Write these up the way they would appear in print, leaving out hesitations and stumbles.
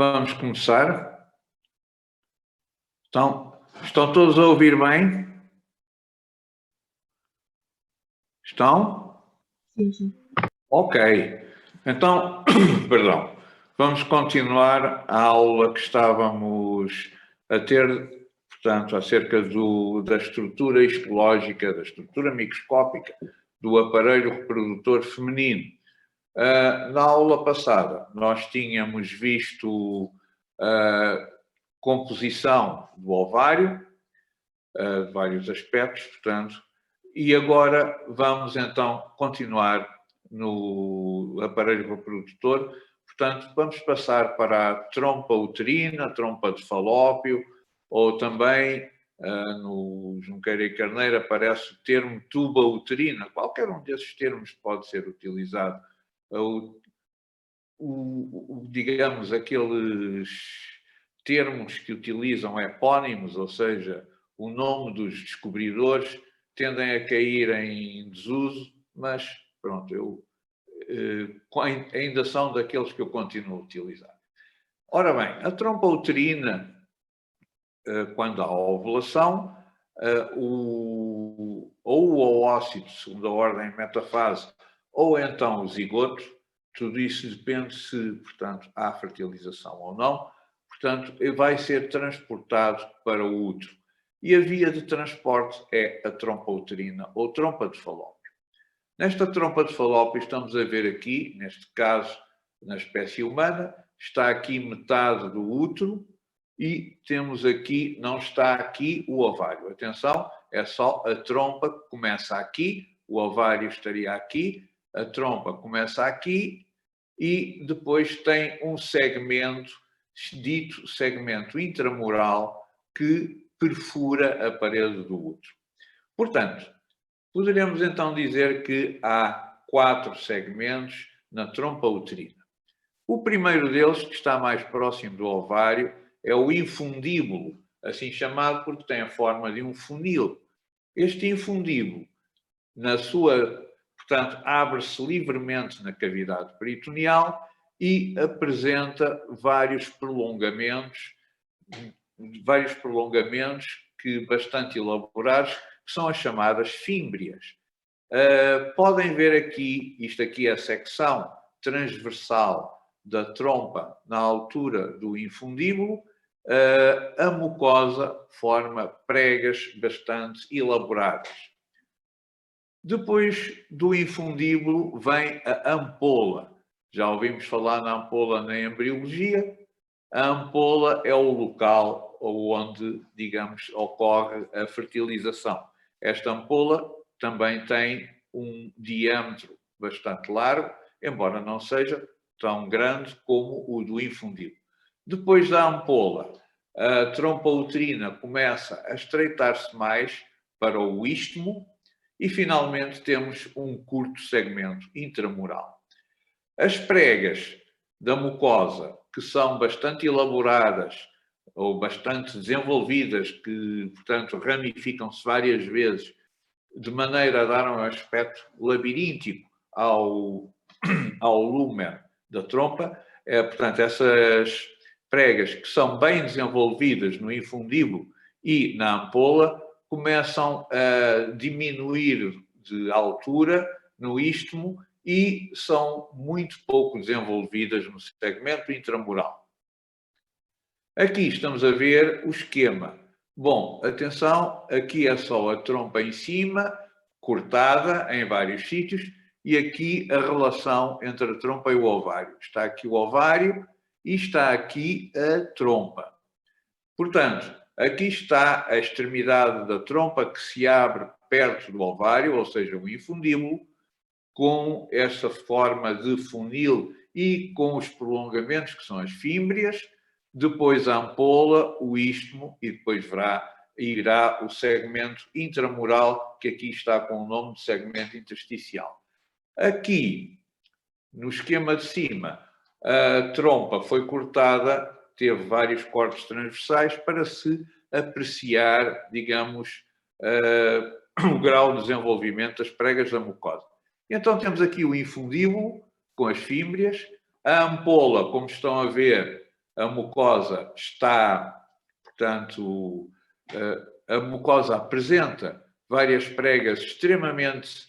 Vamos começar. Estão todos a ouvir bem? Estão? Sim. Ok. Então, perdão. Vamos continuar a aula que estávamos a ter, portanto, acerca da estrutura histológica, da estrutura microscópica do aparelho reprodutor feminino. Na aula passada, nós tínhamos visto a composição do ovário, de vários aspectos, portanto, e agora vamos então continuar no aparelho reprodutor. Portanto, vamos passar para a trompa uterina, a trompa de Falópio, ou também no Junqueira e Carneiro aparece o termo tuba uterina. Qualquer um desses termos pode ser utilizado. Digamos, aqueles termos que utilizam epónimos, ou seja, o nome dos descobridores, tendem a cair em desuso, mas pronto, ainda são daqueles que eu continuo a utilizar. Ora bem, a trompa uterina, quando há ovulação, ou o oócito, segunda ordem metafase, ou então o zigoto, tudo isso depende se, portanto, há fertilização ou não. Portanto, vai ser transportado para o útero. E a via de transporte é a trompa uterina ou trompa de Falópio. Nesta trompa de Falópio estamos a ver aqui, neste caso, na espécie humana, está aqui metade do útero e temos aqui, não está aqui o ovário. Atenção, é só a trompa que começa aqui, o ovário estaria aqui, a trompa começa aqui e depois tem um segmento, dito segmento intramural, que perfura a parede do útero. Portanto, poderíamos então dizer que há 4 segmentos na trompa uterina. O primeiro deles, que está mais próximo do ovário, é o infundíbulo, assim chamado porque tem a forma de um funil. Este infundíbulo, portanto, abre-se livremente na cavidade peritoneal e apresenta vários prolongamentos que bastante elaborados, que são as chamadas fímbrias. Podem ver aqui, isto aqui é a secção transversal da trompa na altura do infundíbulo. A mucosa forma pregas bastante elaboradas. Depois do infundíbulo vem a ampola. Já ouvimos falar na ampola na embriologia. A ampola é o local onde, digamos, ocorre a fertilização. Esta ampola também tem um diâmetro bastante largo, embora não seja tão grande como o do infundíbulo. Depois da ampola, a trompa uterina começa a estreitar-se mais para o istmo e, finalmente, temos um curto segmento intramural. As pregas da mucosa, que são bastante elaboradas ou bastante desenvolvidas, que, portanto, ramificam-se várias vezes, de maneira a dar um aspecto labiríntico ao lúmen da trompa. Portanto, essas pregas que são bem desenvolvidas no infundíbulo e na ampola começam a diminuir de altura no istmo e são muito pouco desenvolvidas no segmento intramural. Aqui estamos a ver o esquema. Bom, atenção, aqui é só a trompa em cima, cortada em vários sítios, e aqui a relação entre a trompa e o ovário. Está aqui o ovário e está aqui a trompa. Portanto, aqui está a extremidade da trompa que se abre perto do ovário, ou seja, o infundíbulo, com essa forma de funil e com os prolongamentos que são as fímbrias, depois a ampola, o istmo e depois irá o segmento intramural, que aqui está com o nome de segmento intersticial. Aqui, no esquema de cima, a trompa foi cortada, teve vários cortes transversais para se apreciar, digamos, o grau de desenvolvimento das pregas da mucosa. Então temos aqui o infundíbulo com as fímbrias, a ampola, como estão a ver, a mucosa está, portanto, a mucosa apresenta várias pregas extremamente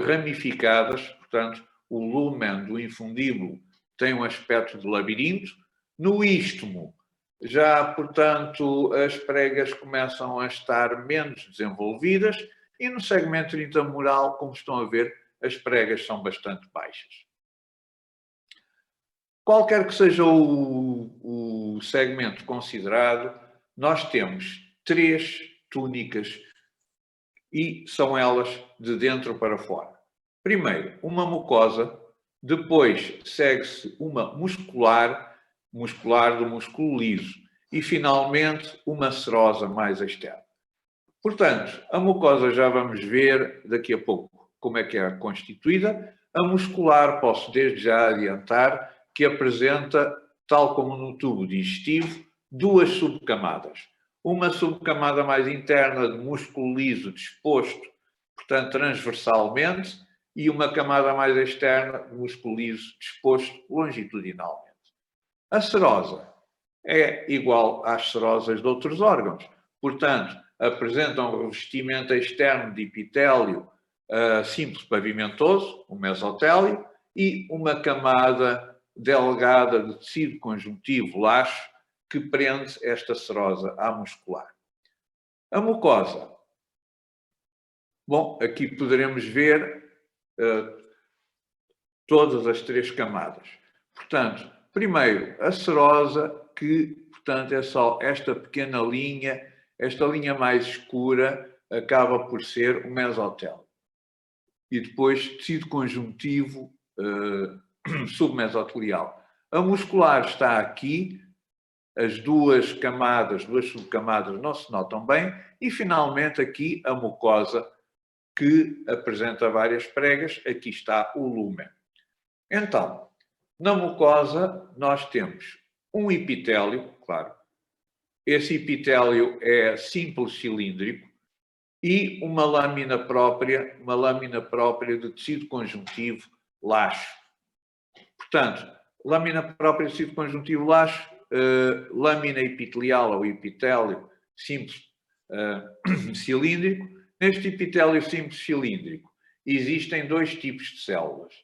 ramificadas, portanto, o lúmen do infundíbulo tem um aspecto de labirinto. No istmo, já, portanto, as pregas começam a estar menos desenvolvidas e no segmento intramural, como estão a ver, as pregas são bastante baixas. Qualquer que seja o segmento considerado, nós temos 3 túnicas e são elas de dentro para fora. Primeiro, uma mucosa, depois segue-se uma muscular do músculo liso e, finalmente, uma serosa mais externa. Portanto, a mucosa já vamos ver daqui a pouco como é que é constituída. A muscular, posso desde já adiantar que apresenta, tal como no tubo digestivo, 2 subcamadas. Uma subcamada mais interna de músculo liso disposto, portanto, transversalmente, e uma camada mais externa de músculo liso disposto longitudinalmente. A serosa é igual às serosas de outros órgãos. Portanto, apresenta um revestimento externo de epitélio simples pavimentoso, o mesotélio, e uma camada delgada de tecido conjuntivo laxo que prende esta serosa à muscular. A mucosa. Bom, aqui poderemos ver todas as 3 camadas. Portanto, primeiro, a serosa, que, portanto, é só esta pequena linha, esta linha mais escura acaba por ser o mesotélio. E depois, tecido conjuntivo submesotelial. A muscular está aqui, as 2 camadas, 2 subcamadas não se notam bem, e finalmente aqui a mucosa, que apresenta várias pregas, aqui está o lúmen. Então, na mucosa nós temos um epitélio, claro, esse epitélio é simples cilíndrico, e uma lâmina própria de tecido conjuntivo laxo. Portanto, lâmina própria de tecido conjuntivo laxo, lâmina epitelial ou epitélio simples cilíndrico. Neste epitélio simples cilíndrico existem 2 tipos de células.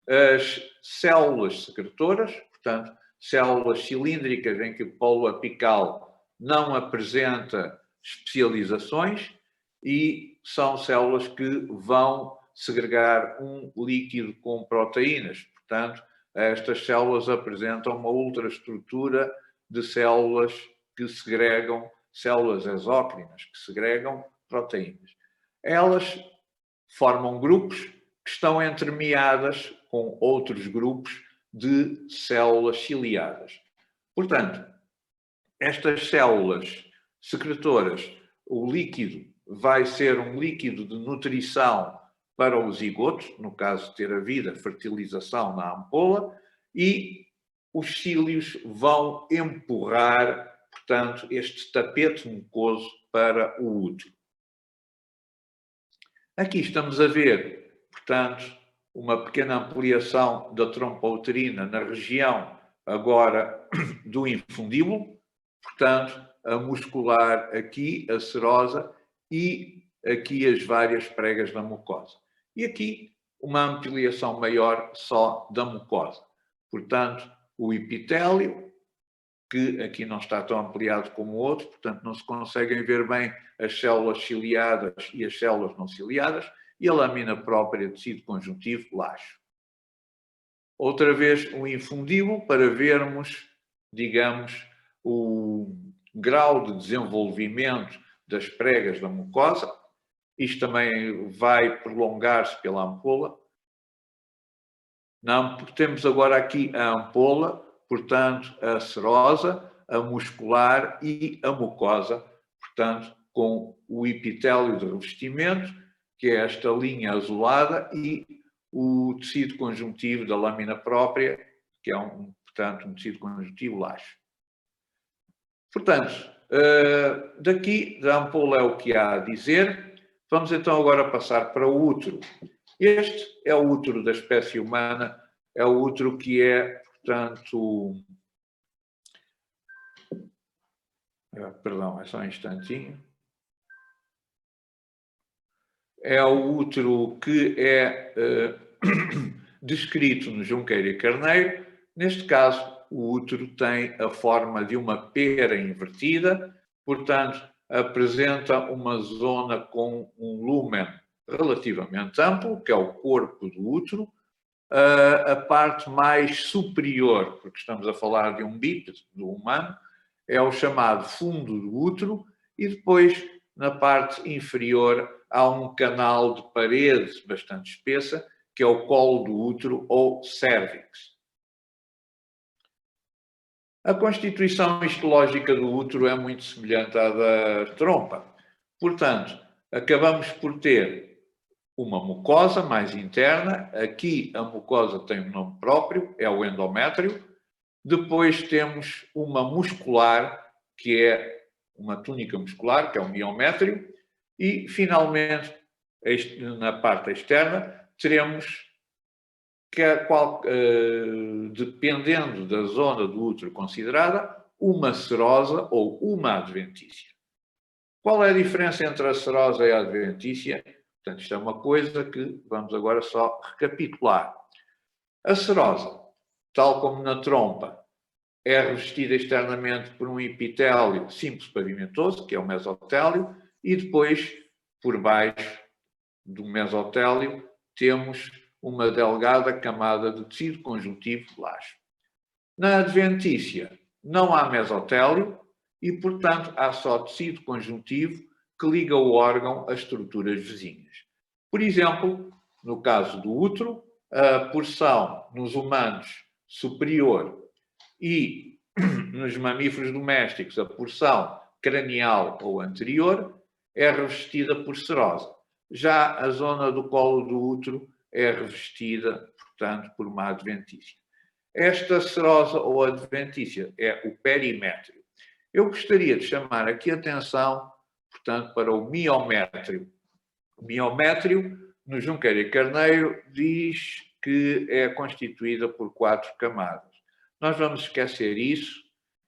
As células secretoras, portanto, células cilíndricas em que o polo apical não apresenta especializações, e são células que vão segregar um líquido com proteínas. Portanto, estas células apresentam uma ultraestrutura de células que segregam, células exócrinas, que segregam proteínas. Elas formam grupos que estão entremeadas com outros grupos de células ciliadas. Portanto, estas células secretoras, o líquido vai ser um líquido de nutrição para o zigoto, no caso de ter havido a fertilização na ampola, e os cílios vão empurrar, portanto, este tapete mucoso para o útero. Aqui estamos a ver, portanto, uma pequena ampliação da trompa uterina na região agora do infundíbulo, portanto, a muscular aqui, a serosa, e aqui as várias pregas da mucosa. E aqui uma ampliação maior só da mucosa. Portanto, o epitélio, que aqui não está tão ampliado como o outro, portanto não se conseguem ver bem as células ciliadas e as células não ciliadas, e a lâmina própria de tecido conjuntivo laxo. Outra vez um infundíbulo para vermos, digamos, o grau de desenvolvimento das pregas da mucosa. Isto também vai prolongar-se pela ampola. Temos agora aqui a ampola, portanto, a serosa, a muscular e a mucosa, portanto, com o epitélio de revestimento, que é esta linha azulada, e o tecido conjuntivo da lâmina própria, que é, portanto, um tecido conjuntivo laxo. Portanto, daqui da ampola é o que há a dizer. Vamos então agora passar para o útero. Este é o útero da espécie humana, é o útero que é, portanto, Perdão, é só um instantinho. É o útero que é descrito no Junqueira e Carneiro. Neste caso, o útero tem a forma de uma pera invertida, portanto, apresenta uma zona com um lúmen relativamente amplo, que é o corpo do útero. A parte mais superior, porque estamos a falar de um bípede, do humano, é o chamado fundo do útero, e depois, na parte inferior, há um canal de parede bastante espessa, que é o colo do útero ou cérvix. A constituição histológica do útero é muito semelhante à da trompa. Portanto, acabamos por ter uma mucosa mais interna. Aqui a mucosa tem um nome próprio, é o endométrio. Depois temos uma muscular, que é uma túnica muscular, que é o miométrio. E, finalmente, na parte externa, teremos, dependendo da zona do útero considerada, uma serosa ou uma adventícia. Qual é a diferença entre a serosa e a adventícia? Portanto, isto é uma coisa que vamos agora só recapitular. A serosa, tal como na trompa, é revestida externamente por um epitélio simples pavimentoso, que é o mesotélio, e depois, por baixo do mesotélio, temos uma delgada camada de tecido conjuntivo laxo. Na adventícia, não há mesotélio e, portanto, há só tecido conjuntivo que liga o órgão às estruturas vizinhas. Por exemplo, no caso do útero, a porção nos humanos superior e nos mamíferos domésticos, a porção cranial ou anterior é revestida por serosa. Já a zona do colo do útero é revestida, portanto, por uma adventícia. Esta serosa ou adventícia é o perimétrio. Eu gostaria de chamar aqui a atenção, portanto, para o miométrio. O miométrio, no Junqueira e Carneiro, diz que é constituída por 4 camadas. Nós vamos esquecer isso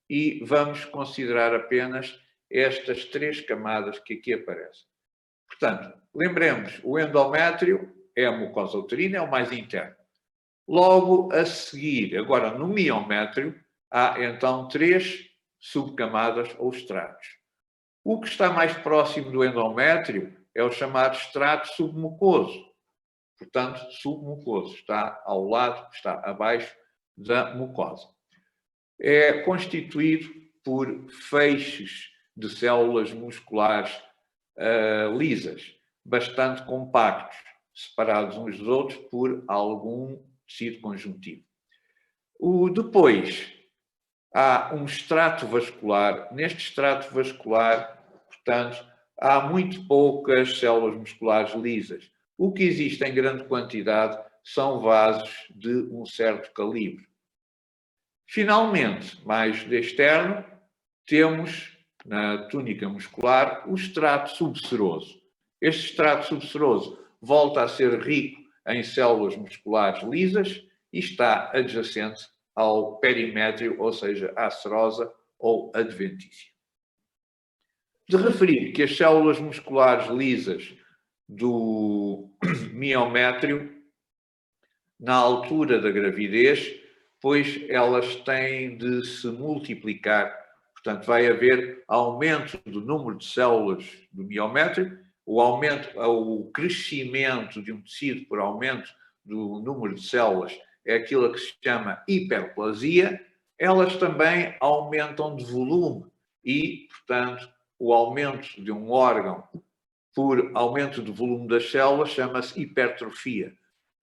e vamos considerar apenas estas 3 camadas que aqui aparecem. Portanto, lembremos, o endométrio é a mucosa uterina, é o mais interno. Logo a seguir, agora no miométrio, há então 3 subcamadas ou estratos. O que está mais próximo do endométrio é o chamado estrato submucoso. Portanto, submucoso, está ao lado, está abaixo da mucosa. É constituído por feixes de células musculares lisas, bastante compactos, separados uns dos outros por algum tecido conjuntivo. Depois, há um extrato vascular. Neste extrato vascular, portanto, há muito poucas células musculares lisas. O que existe em grande quantidade são vasos de um certo calibre. Finalmente, mais de externo, temos na túnica muscular o extrato subseroso. Este extrato subseroso volta a ser rico em células musculares lisas e está adjacente ao perimétrio, ou seja, à serosa ou adventícia. De referir que as células musculares lisas do miométrio, na altura da gravidez, pois elas têm de se multiplicar. Portanto, vai haver aumento do número de células do miométrio, o crescimento de um tecido por aumento do número de células é aquilo que se chama hiperplasia. Elas também aumentam de volume e, portanto, o aumento de um órgão por aumento do volume das células chama-se hipertrofia.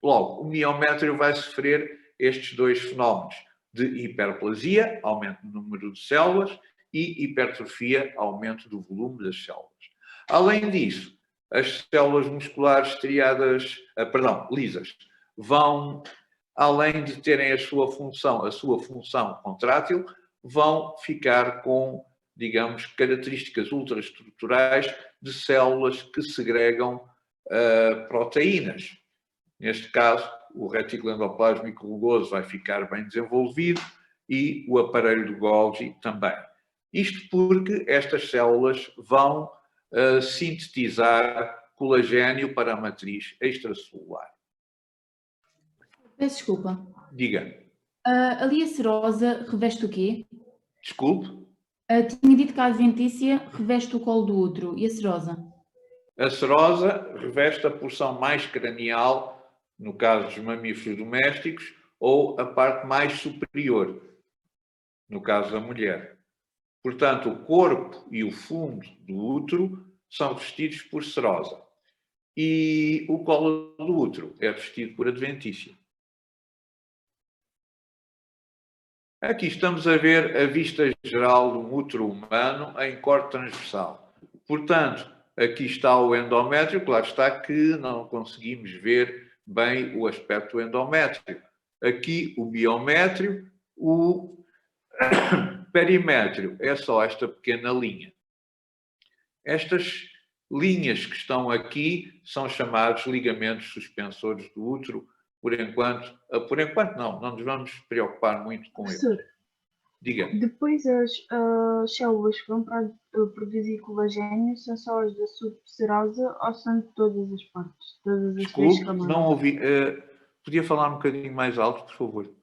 Logo, o miométrio vai sofrer estes 2 fenómenos de hiperplasia, aumento do número de células, e hipertrofia, aumento do volume das células. Além disso, as células musculares lisas, vão, além de terem a sua função contrátil, vão ficar com, digamos, características ultraestruturais de células que segregam proteínas. Neste caso, o retículo endoplásmico rugoso vai ficar bem desenvolvido e o aparelho de Golgi também. Isto porque estas células vão sintetizar colagênio para a matriz extracelular. Peço desculpa. Diga. A lia serosa reveste o quê? Desculpe? Tinha dito que a adventícia reveste o colo do útero. E a serosa? A serosa reveste a porção mais cranial, no caso dos mamíferos domésticos, ou a parte mais superior, no caso da mulher. Portanto, o corpo e o fundo do útero são vestidos por serosa. E o colo do útero é vestido por adventícia. Aqui estamos a ver a vista geral do útero humano em corte transversal. Portanto, aqui está o endométrio, claro está que não conseguimos ver bem o aspecto do endométrio. Aqui o biométrio, o perimétrio, é só esta pequena linha. Estas linhas que estão aqui são chamados ligamentos suspensores do útero. Por enquanto não nos vamos preocupar muito com eles. Diga. Depois as células que vão produzir colagênio são só as da subserosa ou são de todas as partes? Todas as Desculpe, três camadas? não ouvi. Podia falar um bocadinho mais alto, por favor?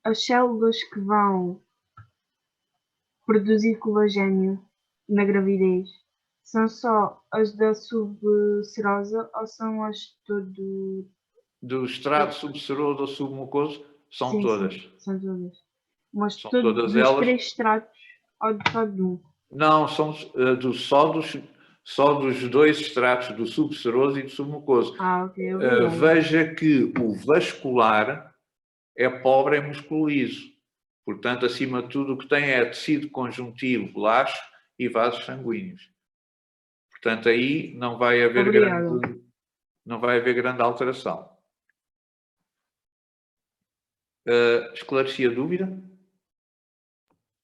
As células que vão produzir colagênio na gravidez são só as da subserosa ou são as do extrato subseroso ou submucoso? São sim, todas. Sim, são todas. Mas são todas elas. Dos 3 estratos ou só de um? Não, são só dos 2 estratos, do subseroso e do submucoso. Ok. Veja que o vascular é pobre em músculo liso. Portanto, acima de tudo, o que tem é tecido conjuntivo, laxo e vasos sanguíneos. Portanto, aí não vai haver grande alteração. Esclareci a dúvida?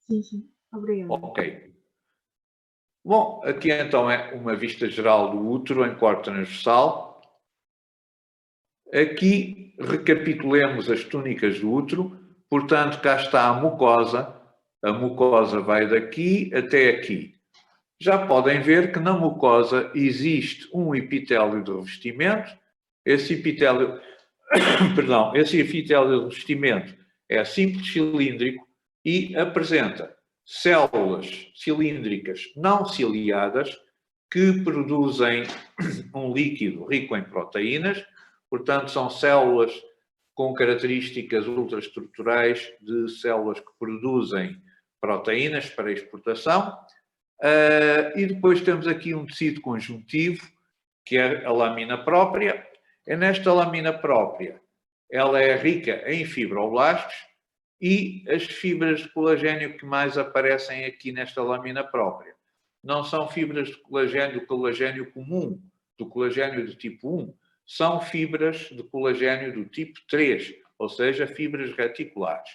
Sim. Obrigada. Ok. Bom, aqui então é uma vista geral do útero em corte transversal. Aqui recapitulemos as túnicas do útero. Portanto, cá está a mucosa. A mucosa vai daqui até aqui. Já podem ver que na mucosa existe um epitélio de revestimento. Esse epitélio de revestimento é simples cilíndrico e apresenta células cilíndricas não ciliadas que produzem um líquido rico em proteínas. Portanto, são células com características ultraestruturais de células que produzem proteínas para exportação. E depois temos aqui um tecido conjuntivo, que é a lâmina própria. É nesta lâmina própria, ela é rica em fibroblastos e as fibras de colagênio que mais aparecem aqui nesta lâmina própria não são fibras de colagênio do colagênio comum, do colagênio do tipo 1, são fibras de colagênio do tipo 3, ou seja, fibras reticulares.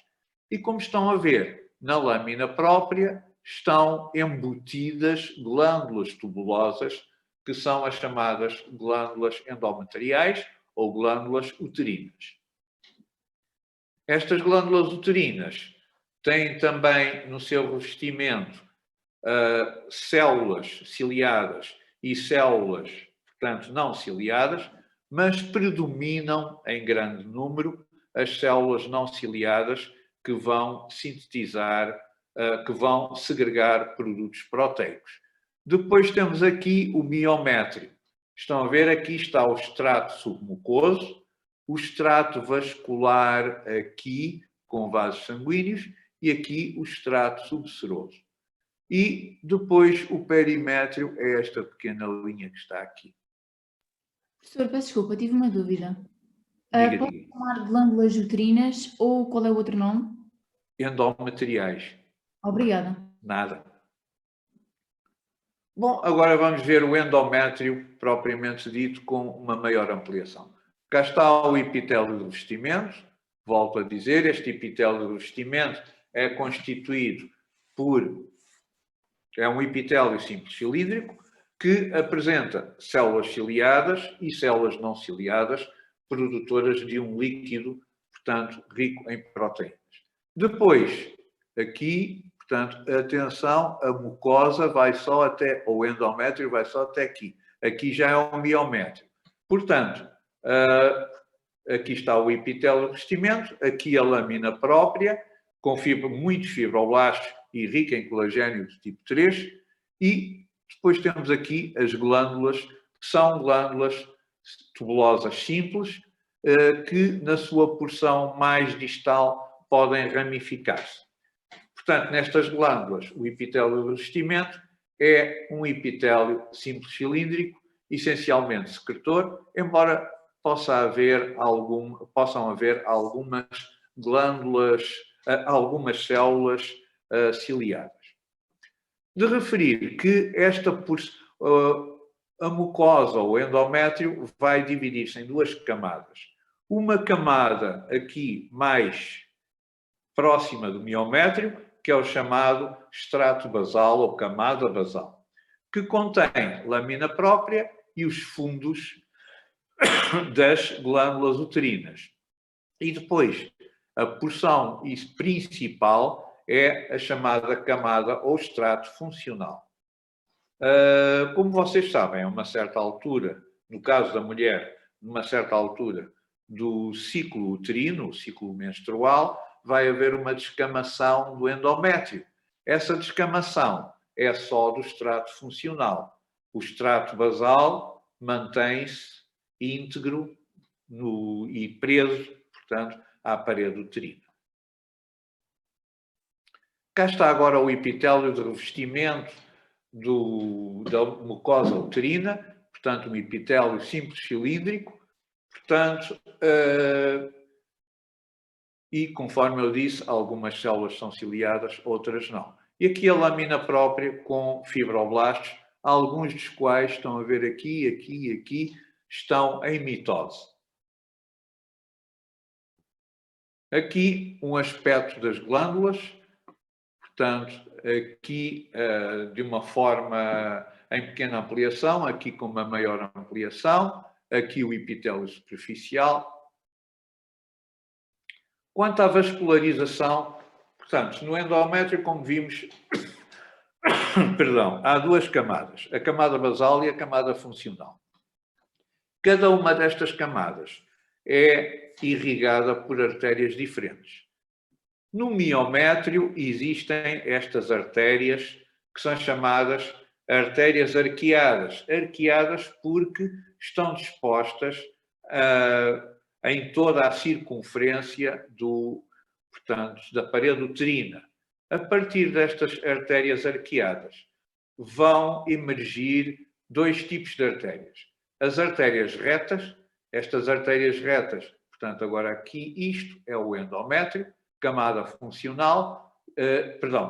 E como estão a ver, na lâmina própria estão embutidas glândulas tubulosas, que são as chamadas glândulas endometriais ou glândulas uterinas. Estas glândulas uterinas têm também no seu revestimento células ciliadas e células, portanto, não ciliadas, mas predominam em grande número as células não ciliadas que vão sintetizar, que vão segregar produtos proteicos. Depois temos aqui o biométrio. Estão a ver, aqui está o extrato submucoso, o extrato vascular aqui, com vasos sanguíneos, e aqui o extrato subseroso. E depois o perimétrio é esta pequena linha que está aqui. Professor, peço desculpa, tive uma dúvida. Diga. Pode chamar glândulas uterinas ou qual é o outro nome? Endometriais. Obrigada. Nada. Bom, agora vamos ver o endométrio propriamente dito com uma maior ampliação. Cá está o epitélio de revestimento. Volto a dizer, este epitélio de revestimento é constituído é um epitélio simples cilíndrico que apresenta células ciliadas e células não ciliadas, produtoras de um líquido, portanto, rico em proteínas. Depois, aqui Portanto, atenção, a mucosa vai só até, ou o endométrio vai só até aqui. Aqui já é o miométrio. Portanto, aqui está o epitélio de revestimento, aqui a lâmina própria, com muitos fibroblastos e rica em colagênio de tipo 3, e depois temos aqui as glândulas, que são glândulas tubulosas simples, que na sua porção mais distal podem ramificar-se. Portanto, nestas glândulas, o epitélio de revestimento é um epitélio simples cilíndrico, essencialmente secretor, embora possam haver algumas glândulas, algumas células ciliadas. De referir que a mucosa ou endométrio vai dividir-se em duas camadas. Uma camada aqui mais próxima do miométrio, que é o chamado extrato basal ou camada basal, que contém lâmina própria e os fundos das glândulas uterinas. E depois, a porção principal é a chamada camada ou extrato funcional. Como vocês sabem, a uma certa altura, no caso da mulher, numa certa altura do ciclo uterino, o ciclo menstrual, vai haver uma descamação do endométrio. Essa descamação é só do extrato funcional. O extrato basal mantém-se íntegro e preso, portanto, à parede uterina. Cá está agora o epitélio de revestimento da mucosa uterina, portanto, um epitélio simples cilíndrico, portanto, e conforme eu disse, algumas células são ciliadas, outras não. E aqui a lâmina própria com fibroblastos, alguns dos quais estão a ver aqui, estão em mitose. Aqui um aspecto das glândulas, portanto, aqui de uma forma em pequena ampliação, aqui com uma maior ampliação, aqui o epitélio superficial. Quanto à vascularização, portanto, no endométrio, como vimos, perdão, há duas camadas, a camada basal e a camada funcional. Cada uma destas camadas é irrigada por artérias diferentes. No miométrio existem estas artérias que são chamadas artérias arqueadas. Arqueadas porque estão dispostas em toda a circunferência portanto, da parede uterina. A partir destas artérias arqueadas vão emergir dois tipos de artérias. As artérias retas, estas artérias retas, portanto, agora aqui isto é o endométrio, camada funcional,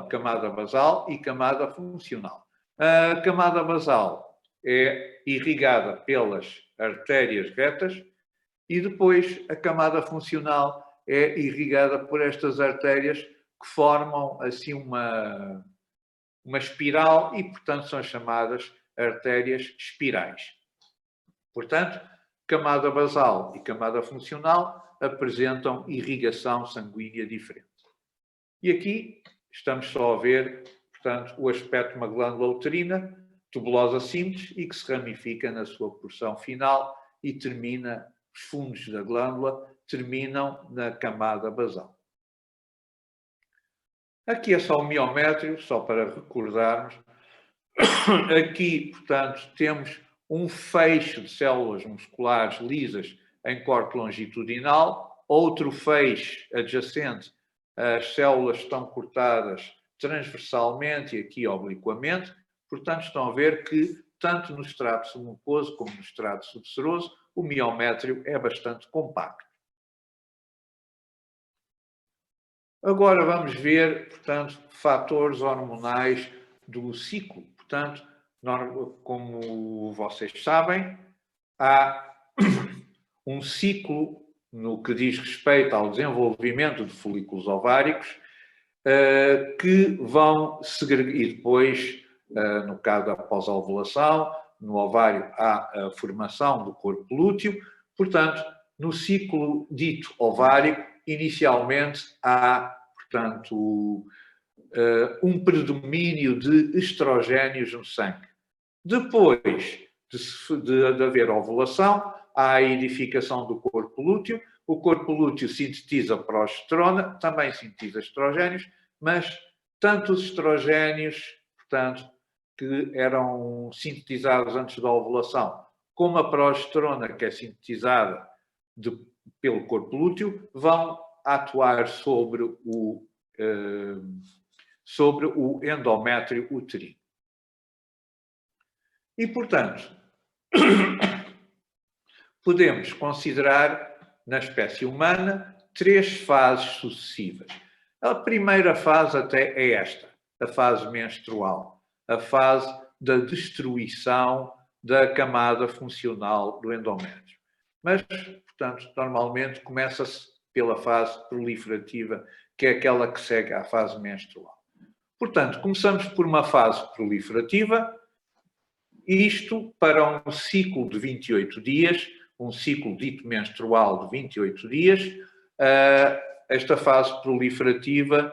camada basal e camada funcional. A camada basal é irrigada pelas artérias retas e depois a camada funcional é irrigada por estas artérias que formam assim uma espiral e, portanto, são chamadas artérias espirais. Portanto, camada basal e camada funcional apresentam irrigação sanguínea diferente. E aqui estamos só a ver, portanto, o aspecto de uma glândula uterina, tubulosa simples e que se ramifica na sua porção final e termina, os fundos da glândula terminam na camada basal. Aqui é só o miométrio, só para recordarmos. Aqui, portanto, temos um feixe de células musculares lisas em corte longitudinal, outro feixe adjacente, as células estão cortadas transversalmente e aqui obliquamente, portanto estão a ver que tanto no estrato submucoso como no estrato subseroso o miométrio é bastante compacto. Agora vamos ver, portanto, fatores hormonais do ciclo. Portanto, como vocês sabem, há um ciclo no que diz respeito ao desenvolvimento de folículos ováricos que vão segregar, e depois, no caso da pós-ovulação, no ovário há a formação do corpo lúteo. Portanto, no ciclo dito ovárico, inicialmente há, portanto, um predomínio de estrogénios no sangue. Depois de haver ovulação, há a edificação do corpo lúteo. O corpo lúteo sintetiza progesterona, também sintetiza estrogénios, mas tanto os estrogénios, portanto, que eram sintetizados antes da ovulação, como a progesterona, que é sintetizada pelo corpo lúteo, vão atuar sobre o endométrio uterino. E, portanto, podemos considerar, na espécie humana, 3 fases sucessivas. A primeira fase até é esta, a fase menstrual, a fase da destruição da camada funcional do endométrio. Mas, portanto, normalmente começa-se pela fase proliferativa, que é aquela que segue à fase menstrual. Portanto, começamos por uma fase proliferativa, isto para um ciclo de 28 dias, um ciclo dito menstrual de 28 dias. Esta fase proliferativa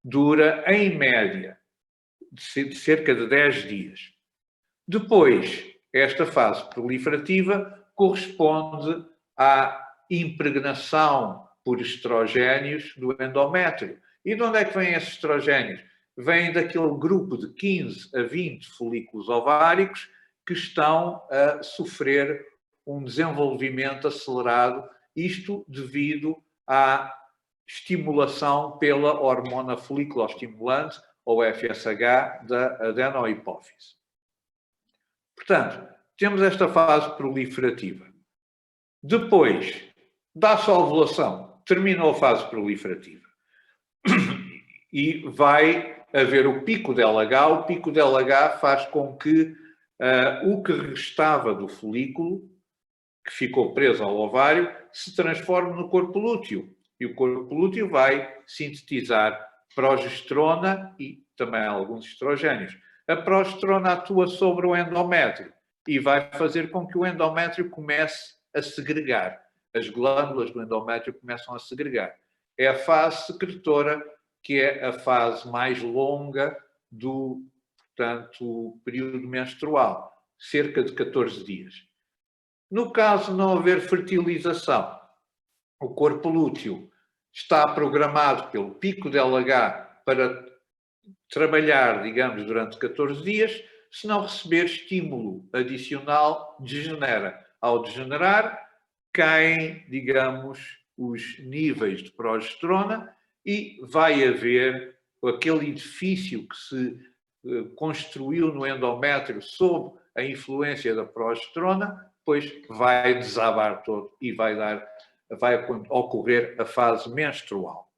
dura, em média, de cerca de 10 dias. Depois, esta fase proliferativa corresponde à impregnação por estrogénios do endométrio. E de onde é que vêm esses estrogénios? Vêm daquele grupo de 15 a 20 folículos ováricos que estão a sofrer um desenvolvimento acelerado, isto devido à estimulação pela hormona foliculoestimulante, ou FSH, da adenohipófise. Portanto, temos esta fase proliferativa. Depois, dá-se a ovulação, terminou a fase proliferativa. E vai haver o pico de LH. O pico de LH faz com que o que restava do folículo, que ficou preso ao ovário, se transforme no corpo lúteo. E o corpo lúteo vai sintetizar progesterona e também alguns estrogénios. A progesterona atua sobre o endométrio e vai fazer com que o endométrio comece a segregar. As glândulas do endométrio começam a segregar. É a fase secretora, que é a fase mais longa do, portanto, período menstrual, cerca de 14 dias. No caso de não haver fertilização, o corpo lúteo está programado pelo pico de LH para trabalhar, digamos, durante 14 dias. Se não receber estímulo adicional, degenera. Ao degenerar, caem, digamos, os níveis de progesterona e vai haver aquele edifício que se construiu no endométrio sob a influência da progesterona, pois vai desabar todo e vai ocorrer a fase menstrual,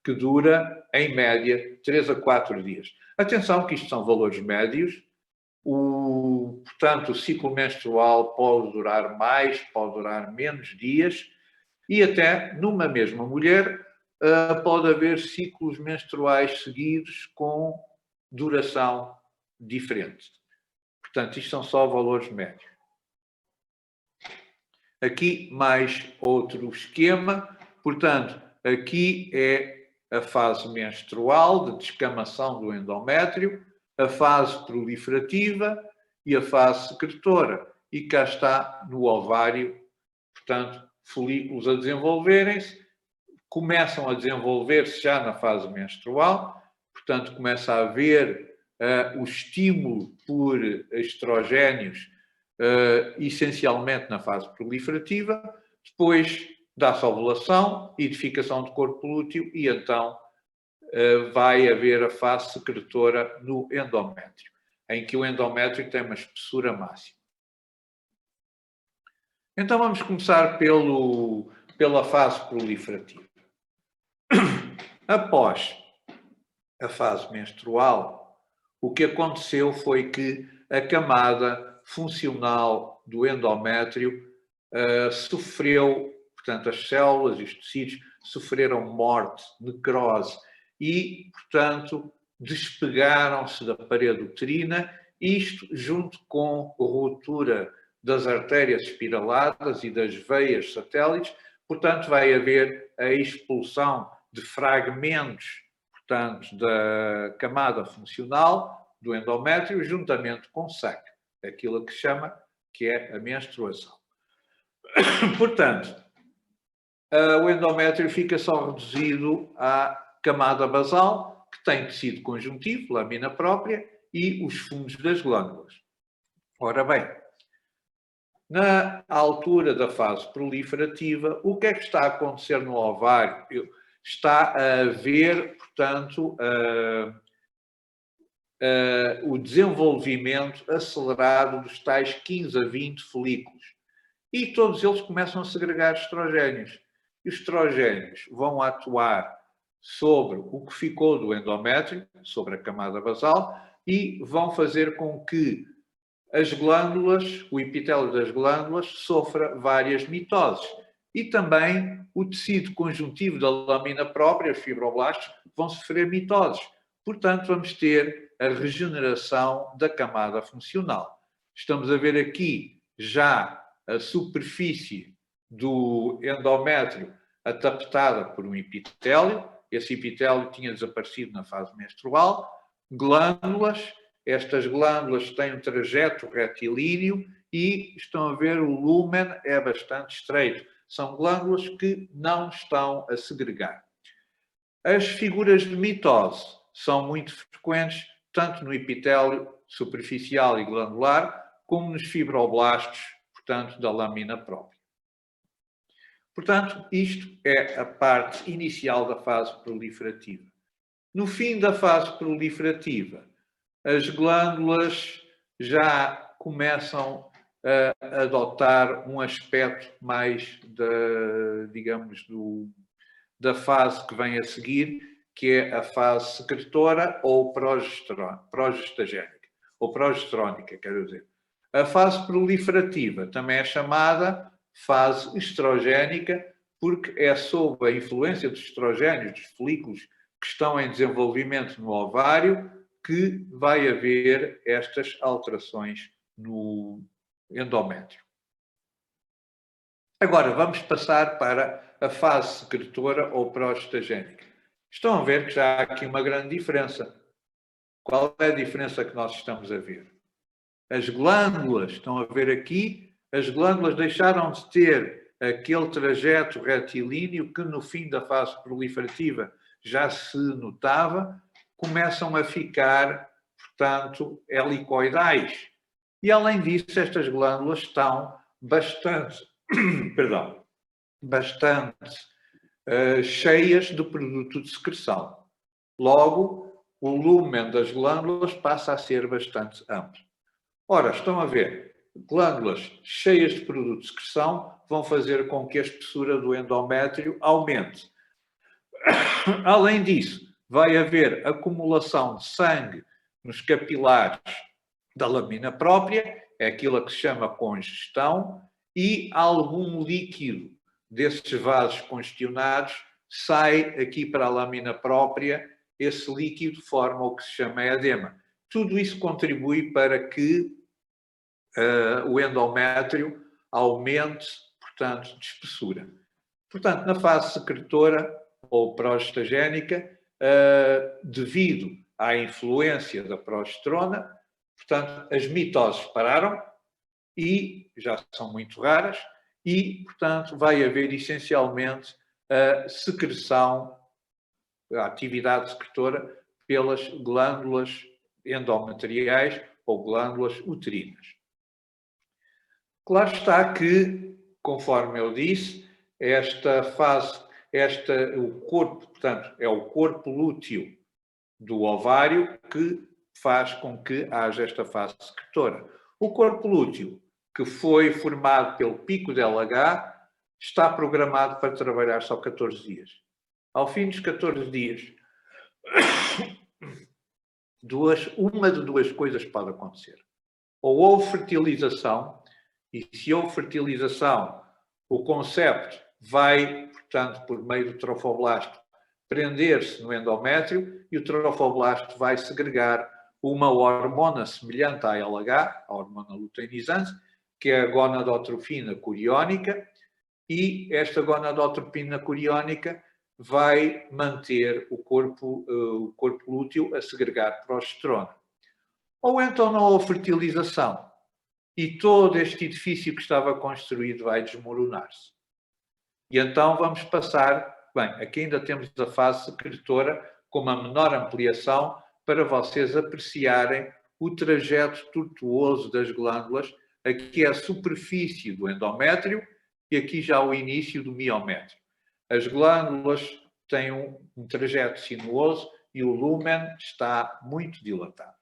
que dura, em média, 3 a 4 dias. Atenção que isto são valores médios. Portanto, o ciclo menstrual pode durar mais, pode durar menos dias e até, numa mesma mulher, pode haver ciclos menstruais seguidos com duração diferente. Portanto, isto são só valores médios. Aqui mais outro esquema. Portanto, aqui é a fase menstrual de descamação do endométrio, a fase proliferativa e a fase secretora. E cá está no ovário, portanto, folículos a desenvolverem-se, começam a desenvolver-se já na fase menstrual, portanto, começa a haver o estímulo por estrogénios, essencialmente na fase proliferativa, depois dá-se a ovulação, edificação do corpo lúteo e então vai haver a fase secretora no endométrio, em que o endométrio tem uma espessura máxima. Então vamos começar pela fase proliferativa. Após a fase menstrual, o que aconteceu foi que a camada funcional do endométrio sofreu, portanto, as células e os tecidos sofreram morte, necrose e, portanto, despegaram-se da parede uterina, isto junto com a ruptura das artérias espiraladas e das veias satélites, portanto, vai haver a expulsão de fragmentos, portanto, da camada funcional do endométrio, juntamente com sangue, aquilo que chama que é a menstruação. Portanto, o endométrio fica só reduzido à camada basal, que tem tecido conjuntivo, lamina própria, e os fundos das glândulas. Ora bem, na altura da fase proliferativa, o que é que está a acontecer no ovário? Está a haver, portanto, o desenvolvimento acelerado dos tais 15 a 20 folículos. E todos eles começam a segregar estrogénios. E os estrogénios vão atuar sobre o que ficou do endométrio, sobre a camada basal, e vão fazer com que as glândulas, o epitélio das glândulas, sofra várias mitoses. E também o tecido conjuntivo da lamina própria, os fibroblastos, vão sofrer mitoses. Portanto, vamos ter a regeneração da camada funcional. Estamos a ver aqui já a superfície do endométrio atapetada por um epitélio. Esse epitélio tinha desaparecido na fase menstrual. Glândulas. Estas glândulas têm um trajeto retilíneo e estão a ver o lúmen é bastante estreito. São glândulas que não estão a segregar. As figuras de mitose são muito frequentes, tanto no epitélio superficial e glandular, como nos fibroblastos, portanto, da lamina própria. Portanto, isto é a parte inicial da fase proliferativa. No fim da fase proliferativa, as glândulas já começam a adotar um aspecto mais da fase que vem a seguir, que é a fase secretora ou progestagénica, ou progesterónica, quero dizer. A fase proliferativa também é chamada fase estrogénica, porque é sob a influência dos estrogénios, dos folículos que estão em desenvolvimento no ovário, que vai haver estas alterações no endométrio. Agora, vamos passar para a fase secretora ou progestagénica. Estão a ver que já há aqui uma grande diferença. Qual é a diferença que nós estamos a ver? As glândulas, estão a ver aqui, as glândulas deixaram de ter aquele trajeto retilíneo que no fim da fase proliferativa já se notava, começam a ficar, portanto, helicoidais. E, além disso, estas glândulas estão bastante cheias de produto de secreção. Logo, o lúmen das glândulas passa a ser bastante amplo. Ora, estão a ver, glândulas cheias de produto de secreção vão fazer com que a espessura do endométrio aumente. Além disso, vai haver acumulação de sangue nos capilares da lamina própria, é aquilo que se chama congestão, e algum líquido desses vasos congestionados sai aqui para a lamina própria, esse líquido forma o que se chama edema. Tudo isso contribui para que o endométrio aumente, portanto, de espessura. Portanto, na fase secretora ou progestagénica, devido à influência da progesterona, portanto, as mitoses pararam e já são muito raras e, portanto, vai haver essencialmente a secreção, a atividade secretora pelas glândulas endometriais ou glândulas uterinas. Claro está que, conforme eu disse, esta fase, o corpo, portanto, é o corpo lúteo do ovário que faz com que haja esta fase secretora. O corpo lúteo, que foi formado pelo pico de LH, está programado para trabalhar só 14 dias. Ao fim dos 14 dias, uma de duas coisas pode acontecer. Ou houve fertilização, e se houve fertilização, o concepto vai, portanto, por meio do trofoblasto, prender-se no endométrio e o trofoblasto vai segregar uma hormona semelhante à LH, a hormona luteinizante, que é a gonadotropina coriónica, e esta gonadotropina coriónica vai manter o corpo lúteo a segregar progesterona. Ou então não houve fertilização e todo este edifício que estava construído vai desmoronar-se. E então vamos passar, bem, aqui ainda temos a fase secretora com uma menor ampliação para vocês apreciarem o trajeto tortuoso das glândulas. Aqui é a superfície do endométrio e aqui já o início do miométrio. As glândulas têm um trajeto sinuoso e o lúmen está muito dilatado.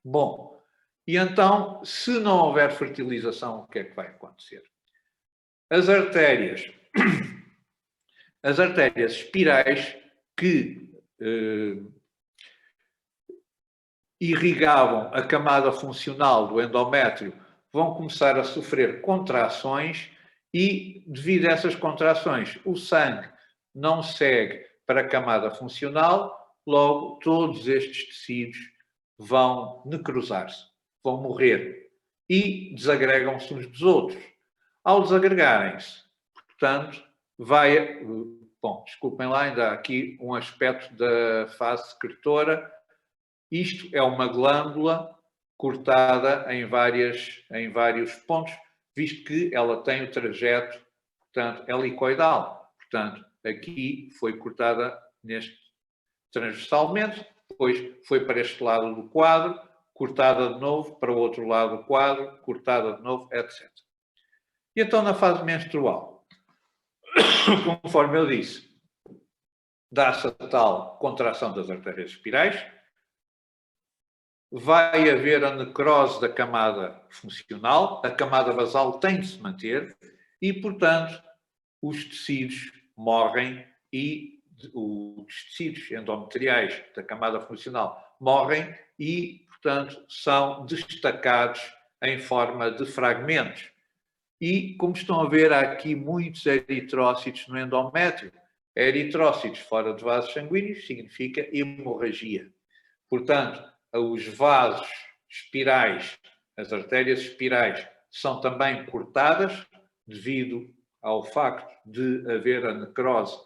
Bom, e então, se não houver fertilização, o que é que vai acontecer? As artérias espirais que irrigavam a camada funcional do endométrio vão começar a sofrer contrações e, devido a essas contrações, o sangue não segue para a camada funcional, logo todos estes tecidos vão necrosar-se, vão morrer e desagregam-se uns dos outros. Ao desagregarem-se, portanto, bom, desculpem lá, ainda há aqui um aspecto da fase secretora. Isto é uma glândula cortada em vários pontos, visto que ela tem o trajeto, portanto, helicoidal. Portanto, aqui foi cortada transversalmente, depois foi para este lado do quadro, cortada de novo para o outro lado do quadro, cortada de novo, etc. E então, na fase menstrual, conforme eu disse, dá-se a tal contração das artérias espirais, vai haver a necrose da camada funcional, a camada basal tem de se manter e, portanto, os tecidos morrem e os tecidos endometriais da camada funcional morrem e, portanto, são destacados em forma de fragmentos. E, como estão a ver, há aqui muitos eritrócitos no endométrio. Eritrócitos fora dos vasos sanguíneos significa hemorragia. Portanto, os vasos espirais, as artérias espirais, são também cortadas devido ao facto de haver a necrose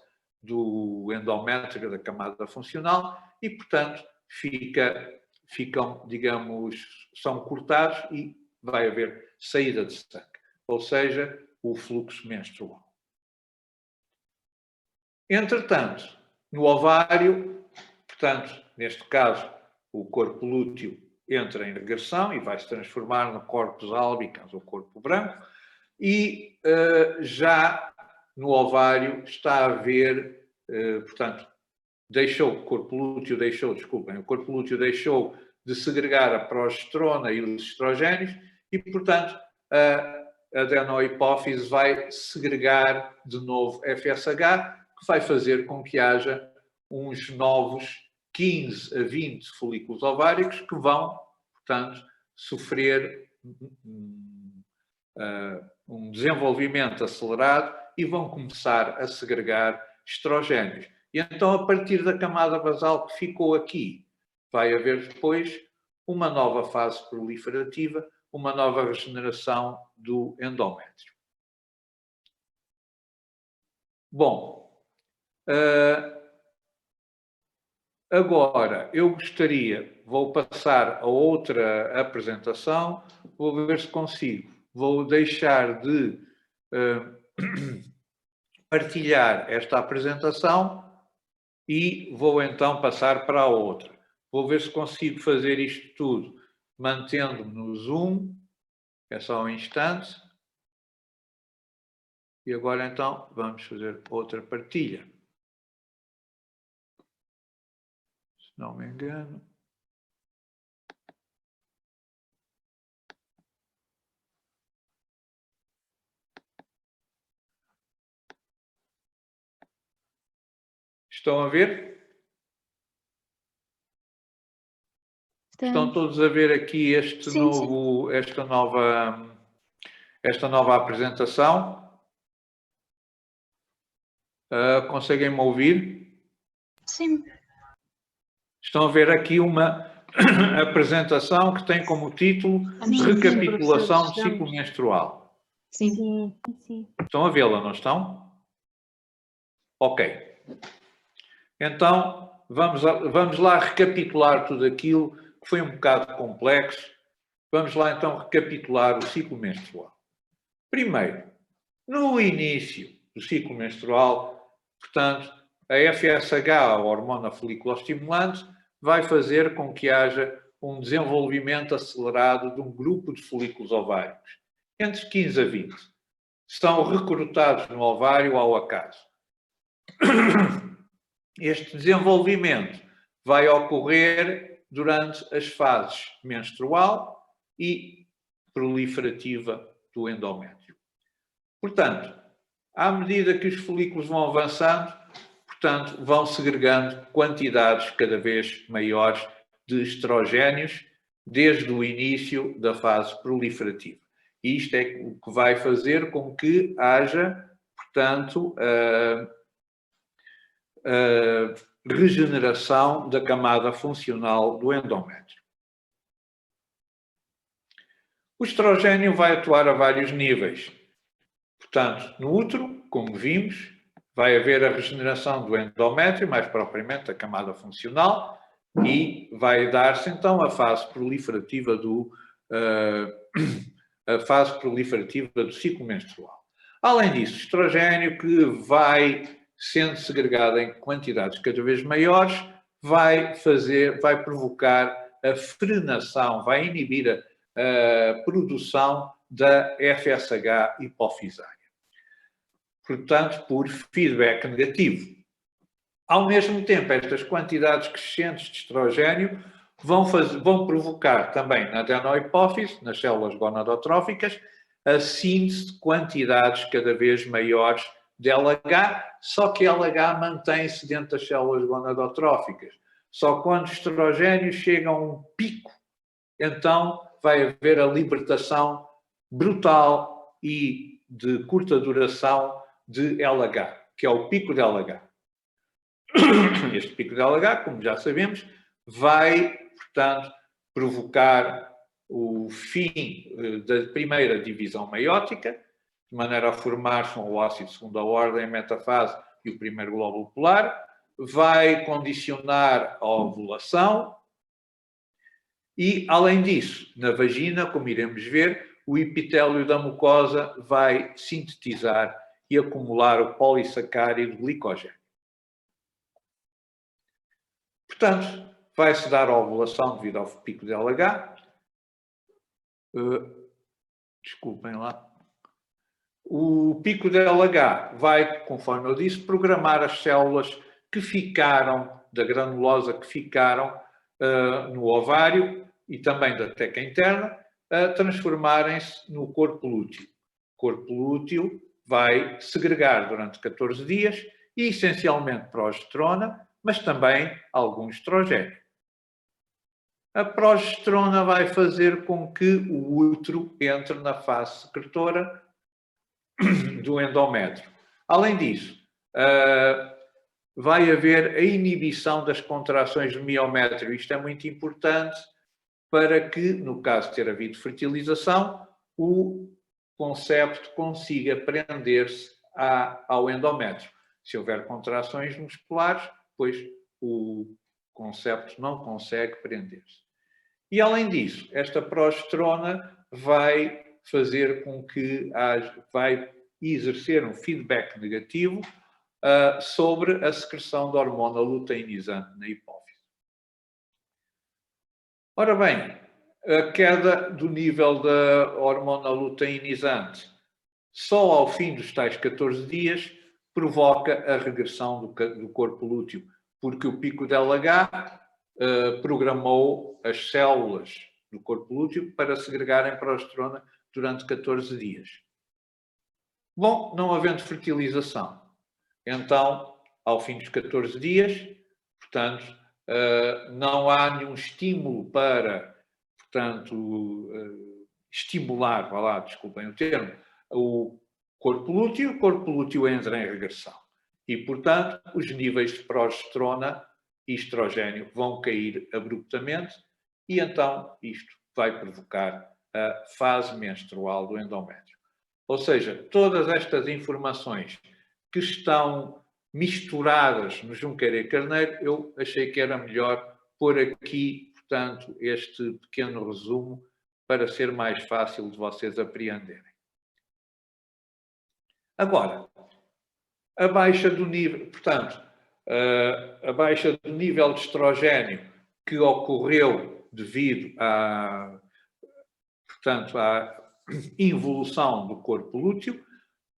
do endométrio da camada funcional e, portanto, ficam, digamos, são cortados e vai haver saída de sangue, ou seja, o fluxo menstrual. Entretanto, no ovário, portanto, neste caso, o corpo lúteo entra em regressão e vai se transformar no corpus albicans, ou corpo branco, e já no ovário está a haver, portanto, o corpo lúteo deixou de segregar a progesterona e os estrogénios e, portanto, a adenohipófise vai segregar de novo FSH, que vai fazer com que haja uns novos 15 a 20 folículos ováricos que vão, portanto, sofrer um desenvolvimento acelerado e vão começar a segregar estrogénios. E então, a partir da camada basal que ficou aqui, vai haver depois uma nova fase proliferativa, uma nova regeneração do endométrio. Bom, agora eu gostaria, vou passar a outra apresentação, vou ver se consigo. Vou deixar de partilhar esta apresentação e vou então passar para a outra. Vou ver se consigo fazer isto tudo mantendo-me no Zoom. É só um instante. E agora então vamos fazer outra partilha. Se não me engano. Estão a ver? Estão todos a ver aqui esta nova apresentação? Conseguem-me ouvir? Sim. Estão a ver aqui uma apresentação que tem como título Recapitulação do ciclo menstrual. Sim. Sim. Estão a vê-la, não estão? Ok. Então, vamos lá recapitular tudo aquilo que foi um bocado complexo. Vamos lá então recapitular o ciclo menstrual. Primeiro, no início do ciclo menstrual, portanto, a FSH, a hormona foliculoestimulante, vai fazer com que haja um desenvolvimento acelerado de um grupo de folículos ováricos, entre 15 a 20. São recrutados no ovário ao acaso. Este desenvolvimento vai ocorrer durante as fases menstrual e proliferativa do endométrio. Portanto, à medida que os folículos vão avançando, portanto, vão segregando quantidades cada vez maiores de estrogénios desde o início da fase proliferativa. E isto é o que vai fazer com que haja, portanto, regeneração da camada funcional do endométrio. O estrogênio vai atuar a vários níveis. Portanto, no útero, como vimos, vai haver a regeneração do endométrio, mais propriamente a camada funcional, e vai dar-se então a fase proliferativa do ciclo menstrual. Além disso, o estrogênio, que vai sendo segregado em quantidades cada vez maiores, vai provocar a frenação, vai inibir a produção da FSH hipofisária. Portanto, por feedback negativo. Ao mesmo tempo, estas quantidades crescentes de estrogênio vão provocar também na adenohipófise, nas células gonadotróficas, a síntese de quantidades cada vez maiores de LH, só que LH mantém-se dentro das células gonadotróficas. Só quando os estrogénios chegam a um pico, então vai haver a libertação brutal e de curta duração de LH, que é o pico de LH. Este pico de LH, como já sabemos, vai, portanto, provocar o fim da primeira divisão meiótica, de maneira a formar-se um ósseo de segunda ordem, a metafase e o primeiro glóbulo polar, vai condicionar a ovulação e, além disso, na vagina, como iremos ver, o epitélio da mucosa vai sintetizar e acumular o polissacárido glicogênio. Portanto, vai-se dar a ovulação devido ao pico de LH. Desculpem lá. O pico de LH vai, conforme eu disse, programar as células que ficaram, da granulosa que ficaram no ovário e também da teca interna, a transformarem-se no corpo lúteo. O corpo lúteo vai segregar durante 14 dias, e essencialmente progesterona, mas também algum estrogênio. A progesterona vai fazer com que o útero entre na fase secretora do endométrio. Além disso, vai haver a inibição das contrações do miométrio. Isto é muito importante para que, no caso de ter havido fertilização, o concepto consiga prender-se ao endométrio. Se houver contrações musculares, pois o concepto não consegue prender-se. E, além disso, esta progesterona vai fazer com que vai exercer um feedback negativo sobre a secreção da hormona luteinizante na hipófise. Ora bem, a queda do nível da hormona luteinizante só ao fim dos tais 14 dias provoca a regressão do corpo lúteo, porque o pico de LH programou as células do corpo lúteo para segregarem progesterona durante 14 dias. Bom, não havendo fertilização, então, ao fim dos 14 dias, portanto, não há nenhum estímulo para, portanto, estimular, desculpem o termo, o corpo lúteo entra em regressão. E, portanto, os níveis de progesterona e estrogênio vão cair abruptamente e, então, isto vai provocar a fase menstrual do endométrio. Ou seja, todas estas informações que estão misturadas no Junqueira e Carneiro, eu achei que era melhor pôr aqui, portanto, este pequeno resumo para ser mais fácil de vocês apreenderem. Agora, a baixa do nível, portanto, a baixa do nível de estrogênio que ocorreu devido portanto, à involução do corpo lúteo,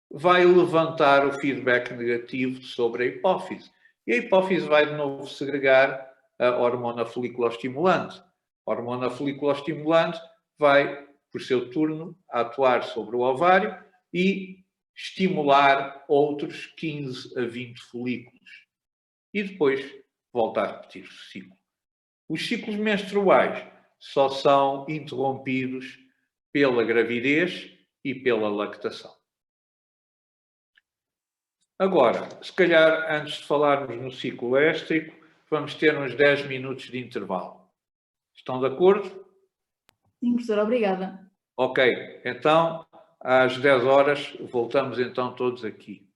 vai levantar o feedback negativo sobre a hipófise. E a hipófise vai de novo segregar a hormona foliculoestimulante. A hormona foliculoestimulante vai, por seu turno, atuar sobre o ovário e estimular outros 15 a 20 folículos. E depois volta a repetir o ciclo. Os ciclos menstruais só são interrompidos pela gravidez e pela lactação. Agora, se calhar, antes de falarmos no ciclo éstrico, vamos ter uns 10 minutos de intervalo. Estão de acordo? Sim, professora, obrigada. Ok, então, às 10 horas, voltamos então todos aqui.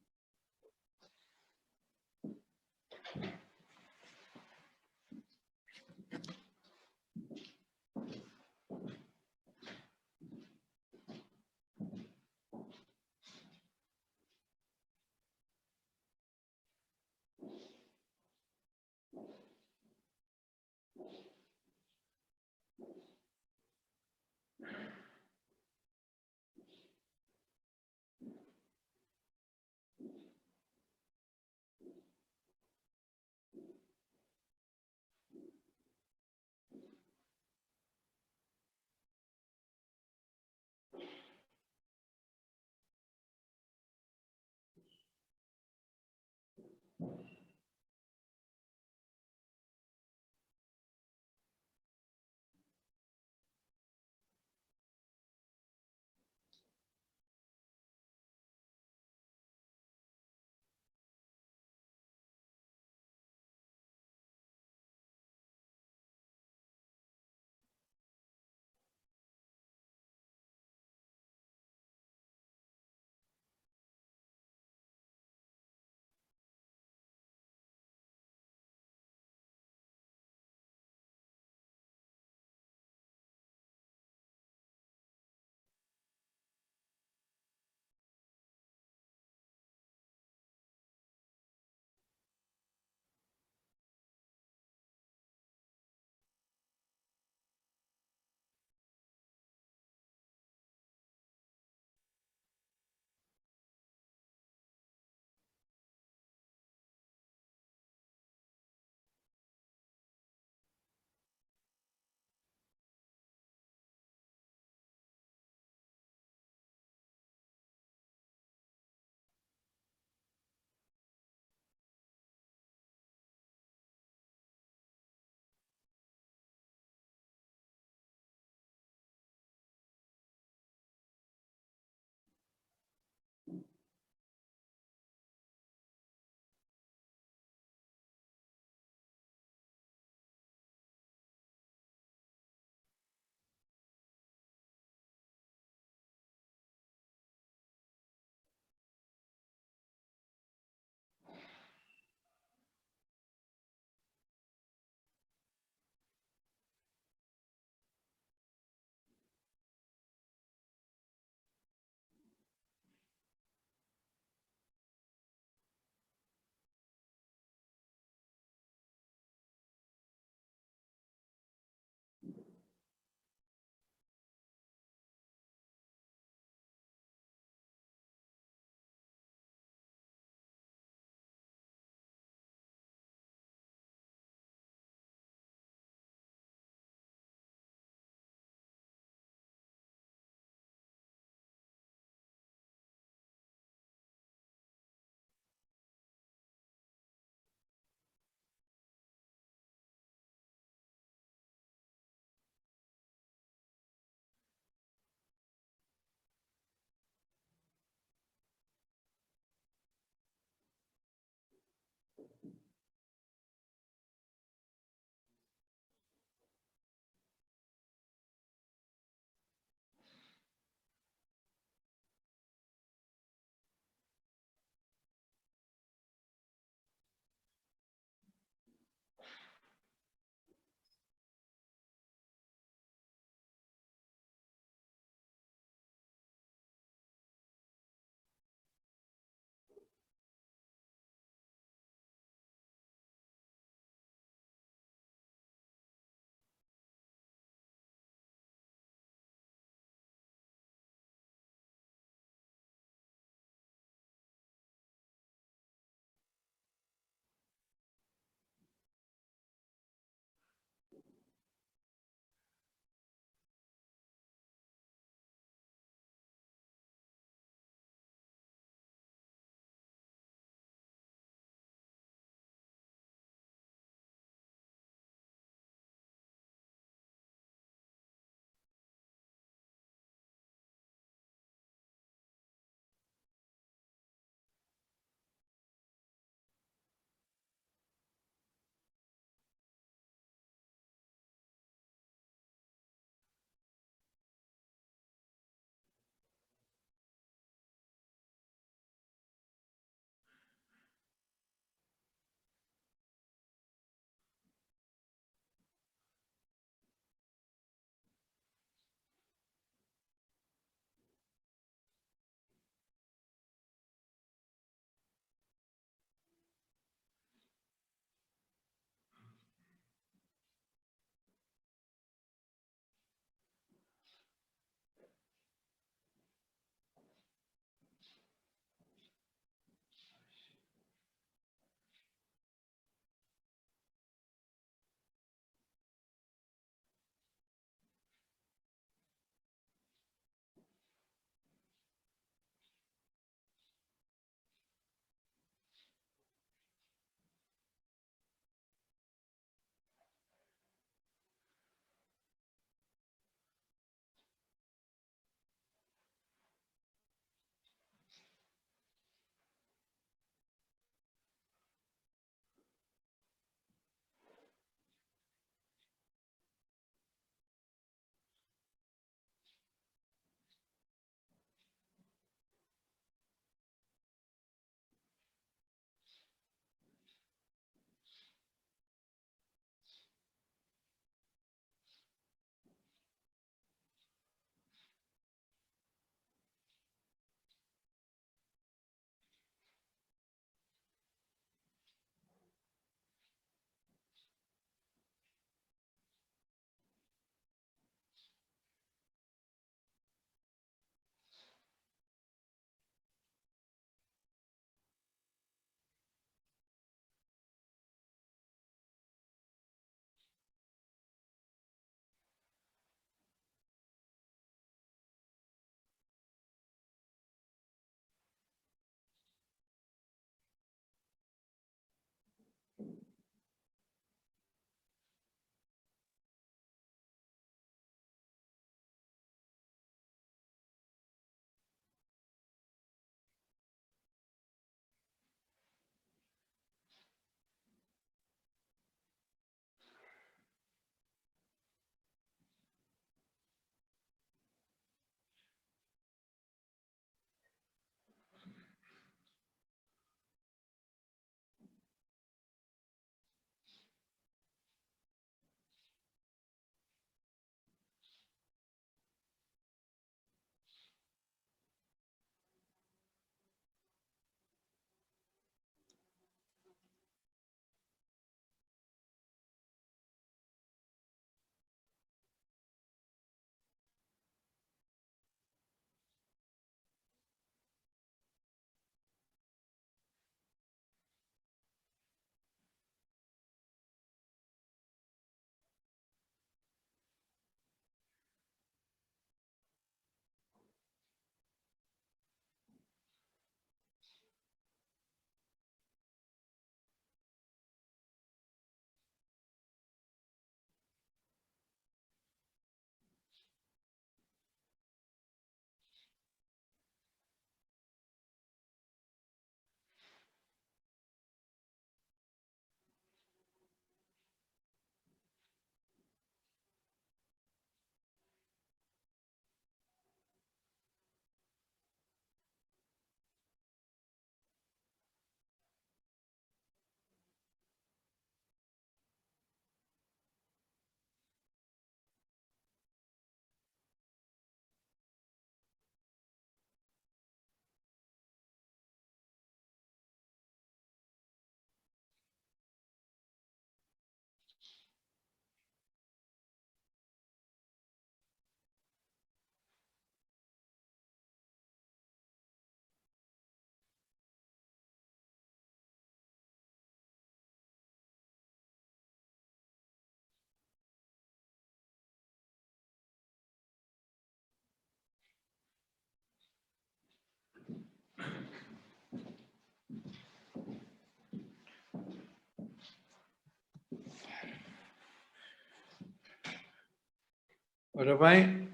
Ora bem,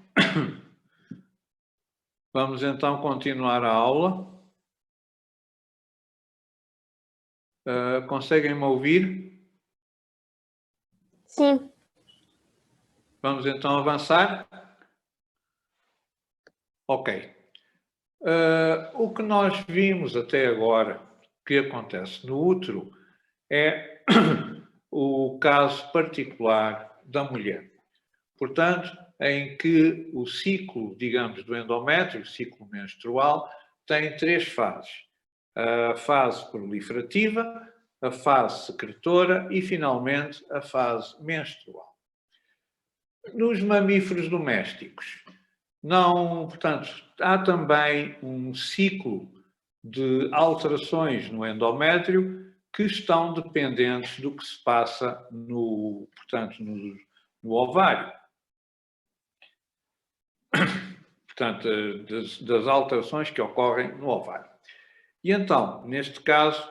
vamos então continuar a aula. Conseguem-me ouvir? Sim. Vamos então avançar? Ok. O que nós vimos até agora que acontece no útero é o caso particular da mulher. Portanto, em que o ciclo, digamos, do endométrio, o ciclo menstrual, tem 3 fases. A fase proliferativa, a fase secretora e, finalmente, a fase menstrual. Nos mamíferos domésticos, portanto, há também um ciclo de alterações no endométrio que estão dependentes do que se passa no ovário. Portanto, das alterações que ocorrem no ovário. E então, neste caso,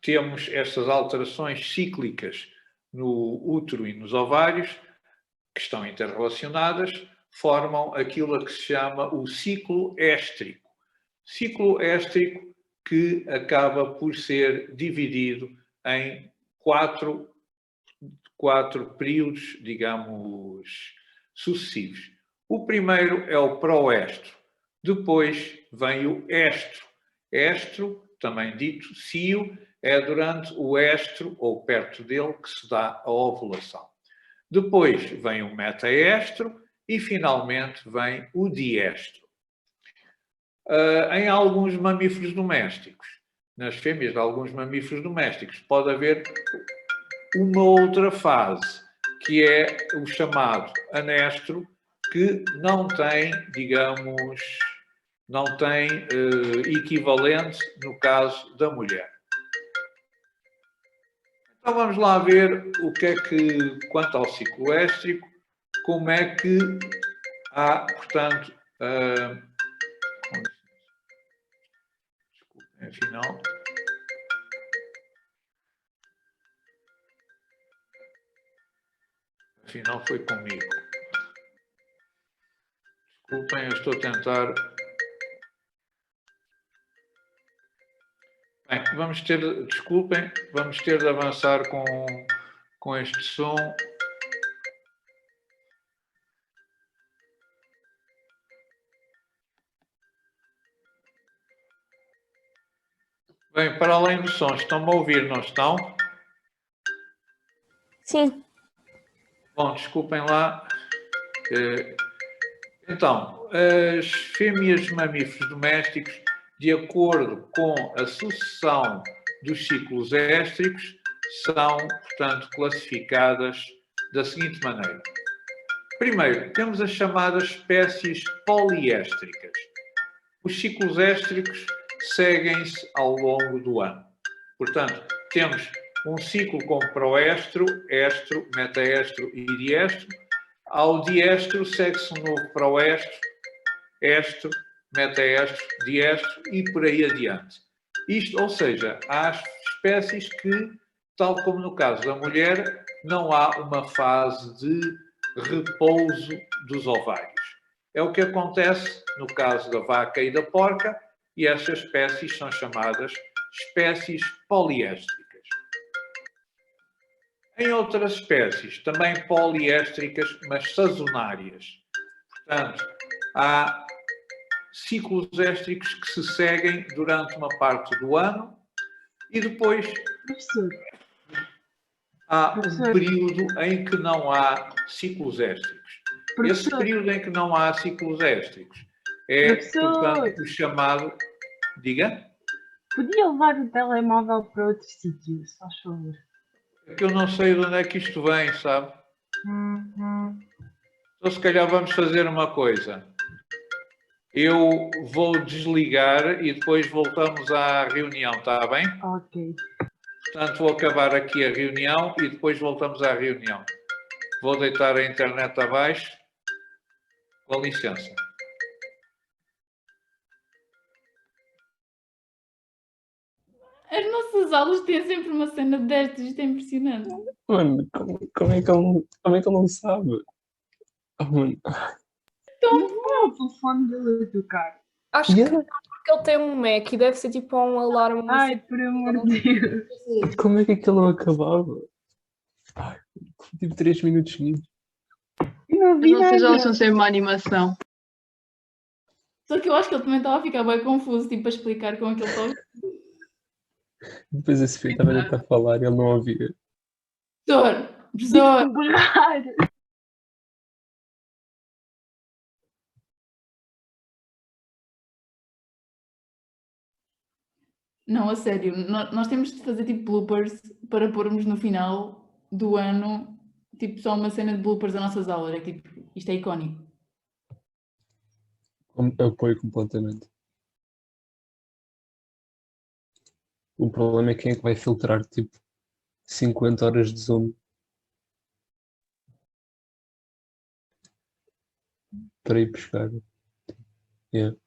temos estas alterações cíclicas no útero e nos ovários, que estão interrelacionadas, formam aquilo a que se chama o ciclo éstrico. Ciclo éstrico que acaba por ser dividido em quatro períodos, digamos, sucessivos. O primeiro é o proestro. Depois vem o estro. Estro, também dito cio, é durante o estro, ou perto dele, que se dá a ovulação. Depois vem o metaestro e, finalmente, vem o diestro. Em alguns mamíferos domésticos, nas fêmeas de alguns mamíferos domésticos, pode haver uma outra fase, que é o chamado anestro, que não tem, digamos, não tem equivalente no caso da mulher. Então vamos lá ver o que é que, quanto ao ciclo éstrico, como é que há, portanto, desculpem, afinal foi comigo. Desculpem, eu estou a tentar. Bem, desculpem, vamos ter de avançar com este som. Bem, para além do som, estão-me a ouvir, não estão? Sim. Bom, desculpem lá. Então, as fêmeas de mamíferos domésticos, de acordo com a sucessão dos ciclos éstricos, são, portanto, classificadas da seguinte maneira. Primeiro, temos as chamadas espécies poliéstricas. Os ciclos éstricos seguem-se ao longo do ano. Portanto, temos um ciclo com proestro, estro, metaestro e diestro. Ao diestro segue-se um novo proestro, estro, metaestro, diestro e por aí adiante. Isto, ou seja, há espécies que, tal como no caso da mulher, não há uma fase de repouso dos ovários. É o que acontece no caso da vaca e da porca, e estas espécies são chamadas espécies poliéstricas. Em outras espécies, também poliéstricas, mas sazonárias. Portanto, há ciclos éstricos que se seguem durante uma parte do ano e depois há um período em que não há ciclos éstricos. Esse período em que não há ciclos éstricos é, portanto, o chamado... Diga? Podia levar o telemóvel para outro sítio, se faz favor. É que eu não sei de onde é que isto vem, sabe? Então, se calhar vamos fazer uma coisa. Eu vou desligar e depois voltamos à reunião, está bem? Ok. Portanto, vou acabar aqui a reunião e depois voltamos à reunião. Vou deitar a internet abaixo. Com licença. As nossas aulas têm sempre uma cena destas, isto é impressionante. Mano, como é que ele não sabe? Oh, mano. Não é o telefone dele a tocar. Acho que Yeah. não, porque ele tem um Mac e deve ser tipo um alarme. Ai, por amor de Deus. Como é que aquilo não acabava? Ai, tipo 3 minutos seguidos. Não As vi nossas aulas nada. são sempre uma animação. Só que eu acho que ele também estava a ficar bem confuso, tipo, a explicar com aquele toque. Depois esse filho estava a tentar falar e ele não ouvia. Professor, Berrar. não, a sério, nós temos de fazer tipo bloopers para pormos no final do ano, tipo, só uma cena de bloopers das nossas aulas. É que, tipo, isto é icónico. Eu apoio completamente. O problema é quem é que vai filtrar tipo 50 horas de Zoom para ir buscar. Yeah.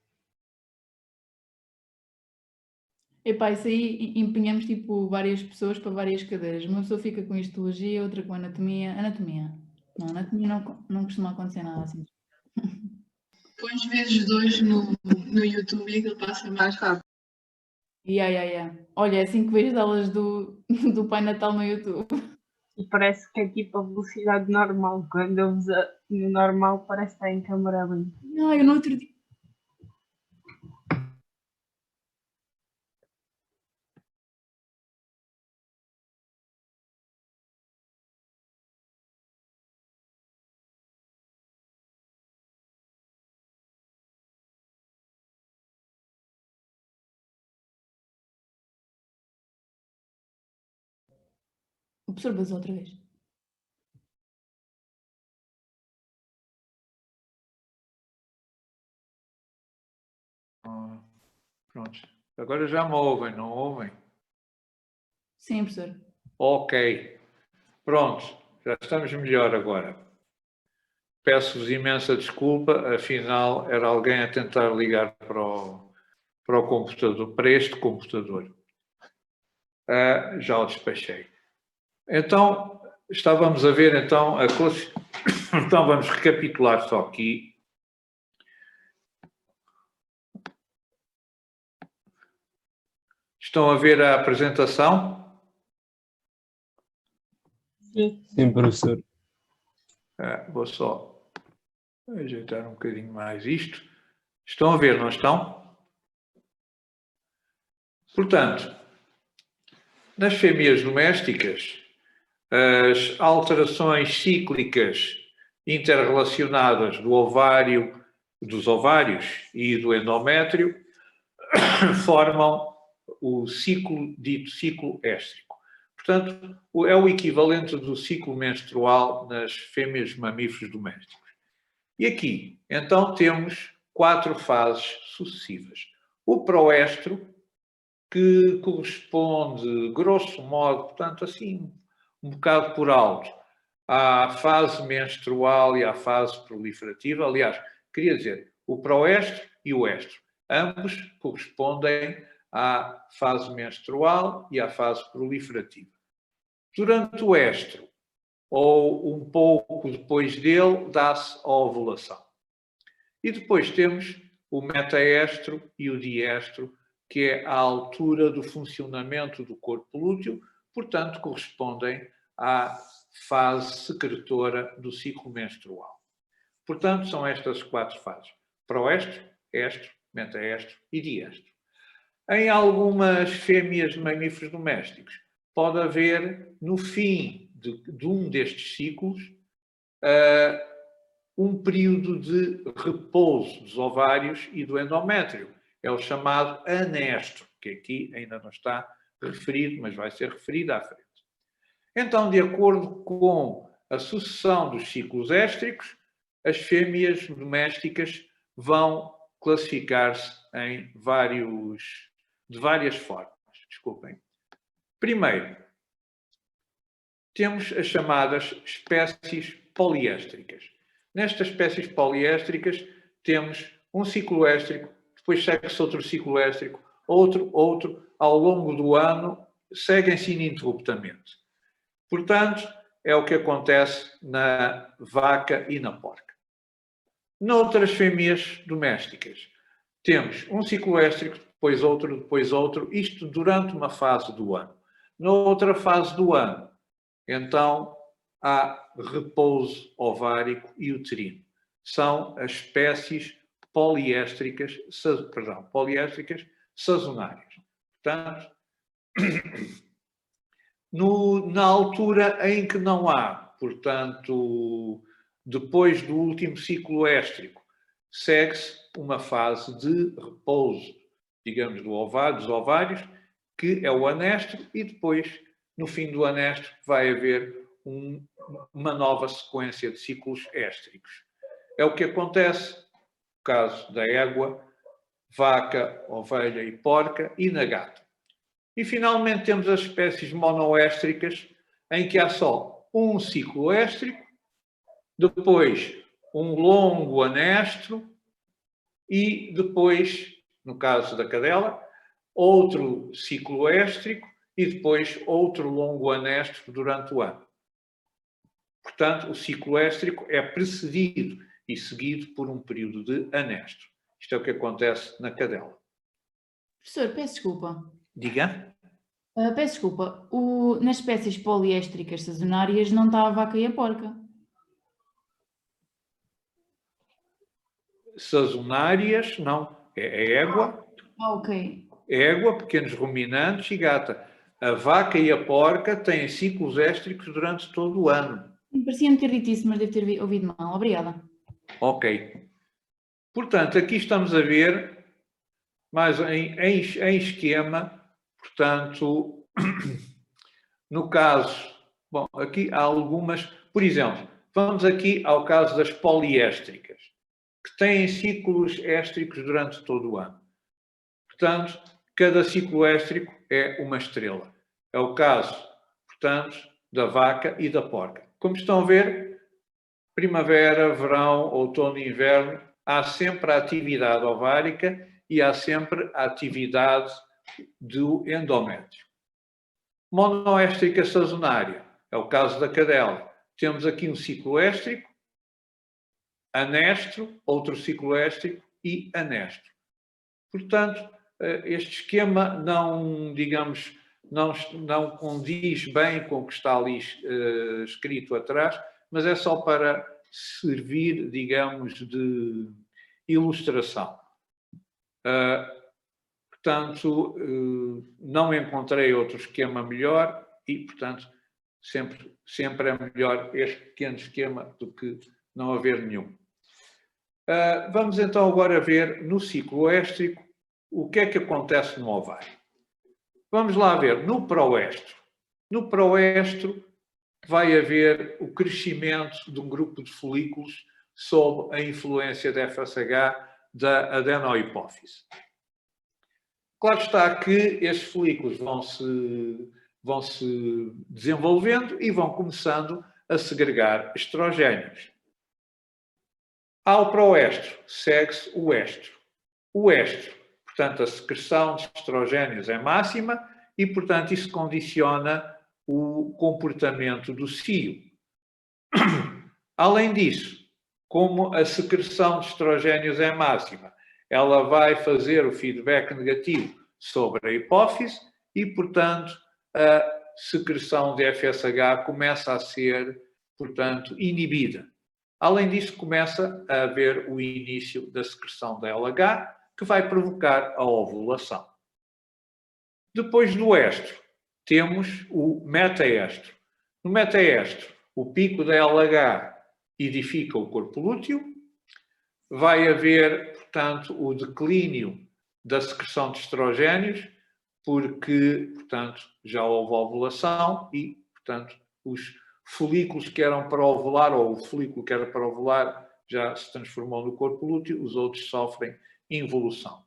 Epá, isso aí empenhamos tipo várias pessoas para várias cadeiras. Uma pessoa fica com histologia, outra com anatomia. Anatomia. Não, anatomia não costuma acontecer nada assim. Pões vezes 2 no YouTube e aquilo passa mais rápido. Yeah. Olha, é assim que vejo as aulas do Pai Natal no YouTube. E parece que é tipo a velocidade normal. Quando eu uso no normal, parece que está em câmera lenta. Não, eu no outro dia. O professor basou outra vez. Pronto. Agora já me ouvem, não ouvem? Sim, professor. Ok. Pronto. Já estamos melhor agora. Peço-vos imensa desculpa, afinal era alguém a tentar ligar para o computador, para este computador. Já o despachei. Então, estávamos a ver então a classificação. Então vamos recapitular só aqui. Estão a ver a apresentação? Sim, professor. Vou só ajeitar um bocadinho mais isto. Estão a ver, não estão? Portanto, nas fêmeas domésticas, as alterações cíclicas interrelacionadas do ovário, dos ovários e do endométrio formam o ciclo dito ciclo éstrico. Portanto, é o equivalente do ciclo menstrual nas fêmeas mamíferos domésticos. E aqui, então, temos 4 fases sucessivas. O proestro, que corresponde, grosso modo, portanto, assim, um bocado por alto, à fase menstrual e à fase proliferativa. Aliás, queria dizer, o proestro e o estro, ambos correspondem à fase menstrual e à fase proliferativa. Durante o estro, ou um pouco depois dele, dá-se a ovulação. E depois temos o metaestro e o diestro, que é a altura do funcionamento do corpo lúteo, portanto, correspondem à fase secretora do ciclo menstrual. Portanto, são estas 4 fases: proestro, estro, metaestro e diestro. Em algumas fêmeas de mamíferos domésticos, pode haver, no fim de um destes ciclos, um período de repouso dos ovários e do endométrio. É o chamado anestro, que aqui ainda não está referido, mas vai ser referido à frente. Então, de acordo com a sucessão dos ciclos éstricos, as fêmeas domésticas vão classificar-se de várias formas. Desculpem. Primeiro, temos as chamadas espécies poliéstricas. Nestas espécies poliéstricas temos um ciclo éstrico, depois segue-se outro ciclo éstrico, outro, ao longo do ano, seguem-se ininterruptamente. Portanto, é o que acontece na vaca e na porca. Noutras fêmeas domésticas, temos um ciclo éstrico, depois outro, isto durante uma fase do ano. Noutra fase do ano, então, há repouso ovárico e uterino. São as espécies poliéstricas sazonais. Portanto, na altura em que não há, portanto, depois do último ciclo éstrico, segue-se uma fase de repouso, digamos, dos ovários, que é o anestro, e depois, no fim do anestro, vai haver uma nova sequência de ciclos éstricos. É o que acontece no caso da égua, vaca, ovelha e porca, e na gata. E, finalmente, temos as espécies monoéstricas, em que há só um ciclo éstrico, depois um longo anestro e depois, no caso da cadela, outro ciclo éstrico e depois outro longo anestro durante o ano. Portanto, o ciclo éstrico é precedido e seguido por um período de anestro. Isto é o que acontece na cadela. Professor, peço desculpa. Diga? Peço desculpa. Nas espécies poliéstricas sazonarias não está a vaca e a porca. Sazonarias, não. É égua. Ok. Égua, pequenos ruminantes e gata. A vaca e a porca têm ciclos éstricos durante todo o ano. Parecia-me ter dito isso, mas devo ter ouvido mal. Obrigada. Ok. Portanto, aqui estamos a ver, mais em esquema, portanto, no caso, bom, aqui há algumas, por exemplo, vamos aqui ao caso das poliéstricas, que têm ciclos éstricos durante todo o ano. Portanto, cada ciclo éstrico é uma estrela. É o caso, portanto, da vaca e da porca. Como estão a ver, primavera, verão, outono e inverno, há sempre a atividade ovárica e há sempre a atividade do endométrio. Monoéstrica sazonária, é o caso da cadela. Temos aqui um ciclo éstrico, anestro, outro ciclo éstrico e anestro. Portanto, este esquema não, digamos, não condiz bem com o que está ali escrito atrás, mas é só para servir, digamos, de ilustração. Portanto, não encontrei outro esquema melhor e, portanto, sempre é melhor este pequeno esquema do que não haver nenhum. Vamos então agora ver no ciclo éstrico o que é que acontece no ovário. Vamos lá ver no proéstro. No proéstro vai haver o crescimento de um grupo de folículos sob a influência da FSH da adenohipófise. Claro está que estes folículos vão se desenvolvendo e vão começando a segregar estrogénios. Ao proéstro segue-se o éstro. O éstro, portanto, a secreção de estrogénios é máxima e, portanto, isso condiciona o comportamento do cio. Além disso, como a secreção de estrogénios é máxima, ela vai fazer o feedback negativo sobre a hipófise e, portanto, a secreção de FSH começa a ser, portanto, inibida. Além disso, começa a haver o início da secreção da LH, que vai provocar a ovulação. Depois do éstro, temos o metaéstro. No metaéstro, o pico da LH edifica o corpo lúteo, vai haver, portanto, o declínio da secreção de estrogénios, porque, portanto, já houve ovulação e, portanto, os folículos que eram para ovular, ou o folículo que era para ovular, já se transformou no corpo lúteo, os outros sofrem involução.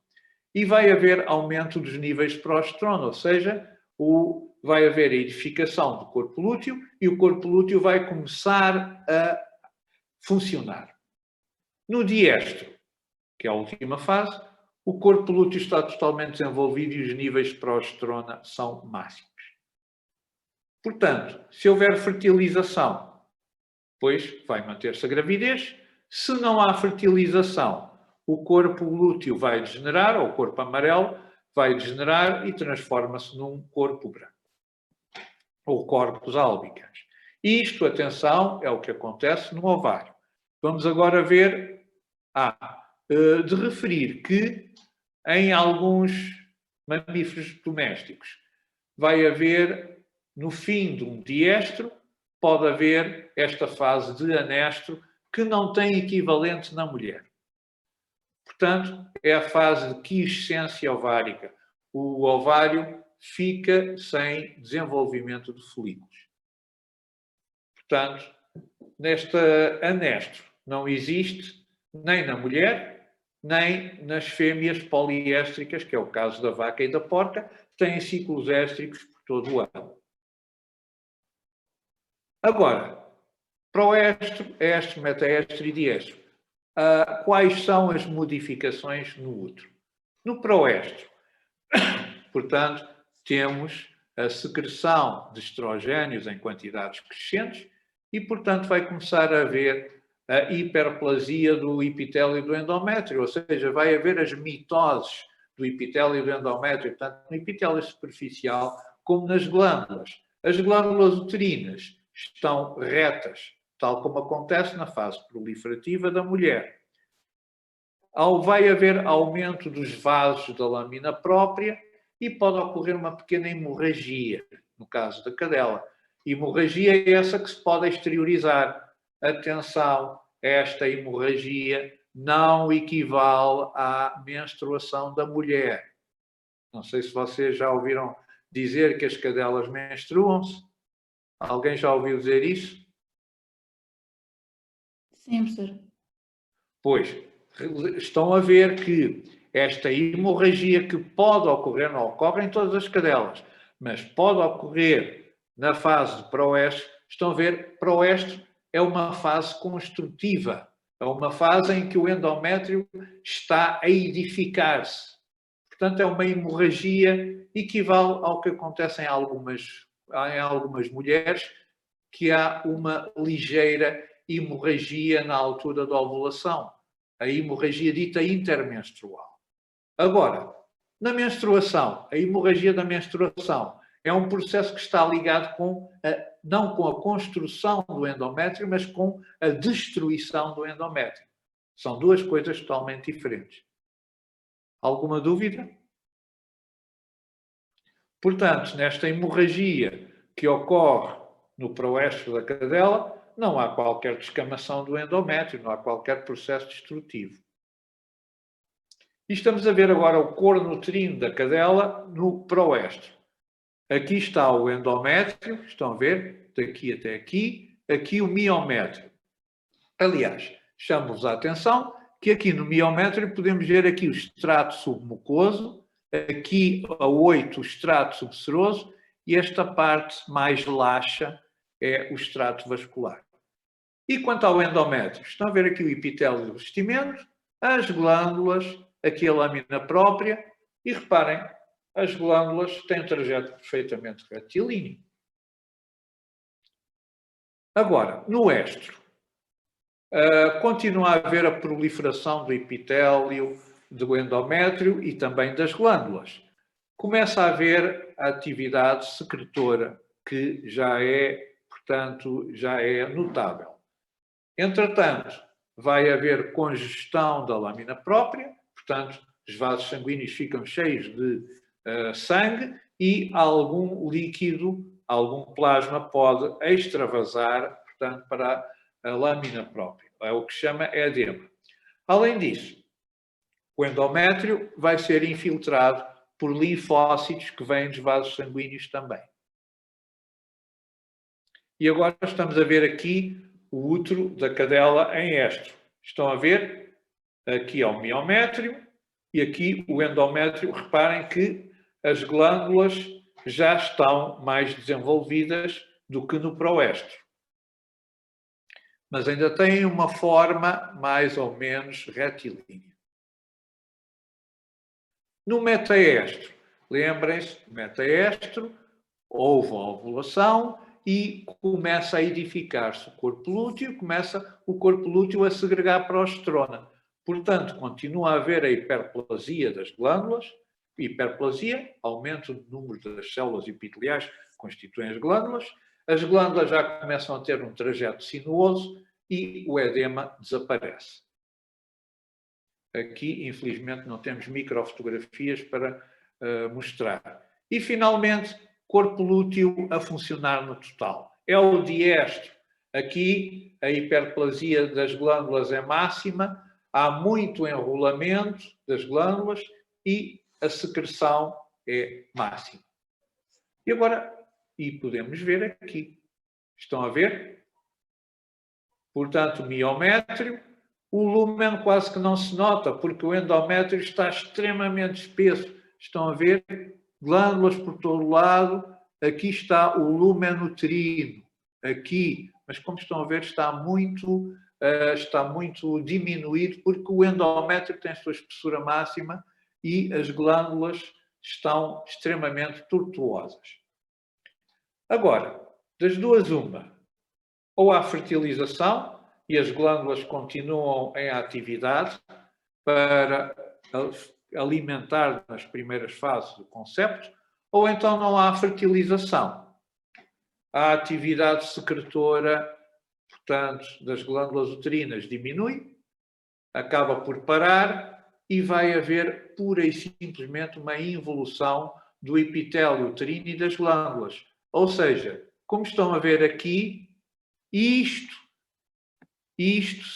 E vai haver aumento dos níveis de progesterona, ou seja, vai haver a edificação do corpo lúteo e o corpo lúteo vai começar a funcionar. No diéstro, que é a última fase, o corpo lúteo está totalmente desenvolvido e os níveis de progesterona são máximos. Portanto, se houver fertilização, pois vai manter-se a gravidez. Se não há fertilização, o corpo lúteo vai degenerar, ou o corpo amarelo vai degenerar e transforma-se num corpo branco, ou corpos albicans. Isto, atenção, é o que acontece no ovário. Vamos agora ver, de referir que em alguns mamíferos domésticos vai haver, no fim de um diestro, pode haver esta fase de anestro que não tem equivalente na mulher. Portanto, é a fase de quiescência ovárica. O ovário fica sem desenvolvimento de folículos. Portanto, neste anestro não existe nem na mulher, nem nas fêmeas poliéstricas, que é o caso da vaca e da porca, que têm ciclos éstricos por todo o ano. Agora, proestro, estro, metaestro e diestro. Quais são as modificações no útero? No proestro, portanto, temos a secreção de estrogénios em quantidades crescentes e, portanto, vai começar a haver a hiperplasia do epitélio do endométrio, ou seja, vai haver as mitoses do epitélio do endométrio, tanto no epitélio superficial como nas glândulas. As glândulas uterinas estão retas, tal como acontece na fase proliferativa da mulher. Vai haver aumento dos vasos da lâmina própria e pode ocorrer uma pequena hemorragia, no caso da cadela. Hemorragia é essa que se pode exteriorizar. Atenção, esta hemorragia não equivale à menstruação da mulher. Não sei se vocês já ouviram dizer que as cadelas menstruam-se. Alguém já ouviu dizer isso? Sim, professor. Pois, estão a ver que esta hemorragia que pode ocorrer, não ocorre em todas as cadelas, mas pode ocorrer na fase de proestro. Estão a ver, proestro é uma fase construtiva, é uma fase em que o endométrio está a edificar-se. Portanto, é uma hemorragia, equivale ao que acontece em algumas mulheres, que há uma ligeira hemorragia na altura da ovulação, a hemorragia dita intermenstrual. Agora, na menstruação, a hemorragia da menstruação é um processo que está ligado não com a construção do endométrio, mas com a destruição do endométrio. São duas coisas totalmente diferentes. Alguma dúvida? Portanto, nesta hemorragia que ocorre no proestro da cadela, não há qualquer descamação do endométrio, não há qualquer processo destrutivo. E estamos a ver agora o corno uterino da cadela no proestro. Aqui está o endométrio, estão a ver? Daqui até aqui. Aqui o miométrio. Aliás, chamo-vos a atenção que aqui no miométrio podemos ver aqui o estrato submucoso, aqui a 8 o estrato subseroso e esta parte mais laxa é o estrato vascular. E quanto ao endométrio? Estão a ver aqui o epitélio do revestimento, as glândulas, aqui a lâmina própria e reparem, as glândulas têm um trajeto perfeitamente retilíneo. Agora, no estro, continua a haver a proliferação do epitélio, do endométrio e também das glândulas. Começa a haver a atividade secretora, que já é, portanto, já é notável. Entretanto, vai haver congestão da lâmina própria, portanto, os vasos sanguíneos ficam cheios de sangue e algum líquido, algum plasma pode extravasar, portanto, para a lâmina própria. É o que chama edema. Além disso, o endométrio vai ser infiltrado por linfócitos que vêm dos vasos sanguíneos também. E agora estamos a ver aqui o útero da cadela em estro. Estão a ver? Aqui é o miométrio e aqui o endométrio. Reparem que as glândulas já estão mais desenvolvidas do que no proestro. Mas ainda têm uma forma mais ou menos retilínea. No metaestro, lembrem-se, metaestro, houve a ovulação e começa a edificar-se o corpo lúteo, começa o corpo lúteo a segregar progesterona. Portanto, continua a haver a hiperplasia das glândulas, hiperplasia, aumento do número das células epiteliais que constituem as glândulas já começam a ter um trajeto sinuoso e o edema desaparece. Aqui, infelizmente, não temos microfotografias para mostrar. E, finalmente, corpo lúteo a funcionar no total. É o diestro. Aqui, a hiperplasia das glândulas é máxima, há muito enrolamento das glândulas e a secreção é máxima. E agora, podemos ver aqui. Estão a ver? Portanto, miométrio. O lúmen quase que não se nota, porque o endométrio está extremamente espesso. Estão a ver? Glândulas por todo o lado. Aqui está o lúmen uterino. Aqui. Mas como estão a ver, está muito diminuído, porque o endométrio tem a sua espessura máxima e as glândulas estão extremamente tortuosas. Agora, das duas uma. Ou há fertilização e as glândulas continuam em atividade para alimentar nas primeiras fases do concepto, ou então não há fertilização. A atividade secretora, portanto, das glândulas uterinas diminui, acaba por parar e vai haver pura e simplesmente uma involução do epitélio uterino e das glândulas. Ou seja, como estão a ver aqui, isto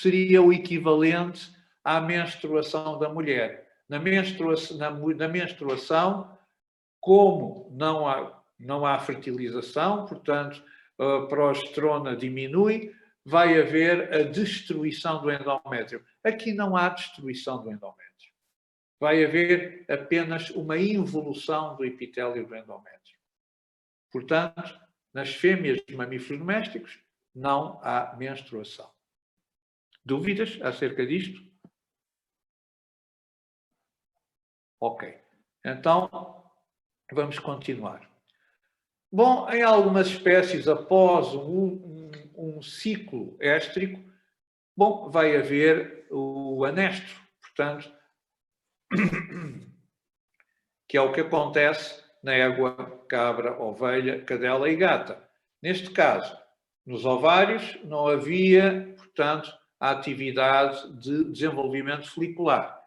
seria o equivalente à menstruação da mulher. Na menstruação, como não há fertilização, portanto, a progesterona diminui, vai haver a destruição do endométrio. Aqui não há destruição do endométrio. Vai haver apenas uma involução do epitélio do endométrio. Portanto, nas fêmeas de mamíferos domésticos, não há menstruação. Dúvidas acerca disto? Ok. Então, vamos continuar. Bom, em algumas espécies, após um ciclo éstrico, bom, vai haver o anestro, portanto, que é o que acontece na égua, cabra, ovelha, cadela e gata. Neste caso, nos ovários não havia, portanto, a atividade de desenvolvimento folicular.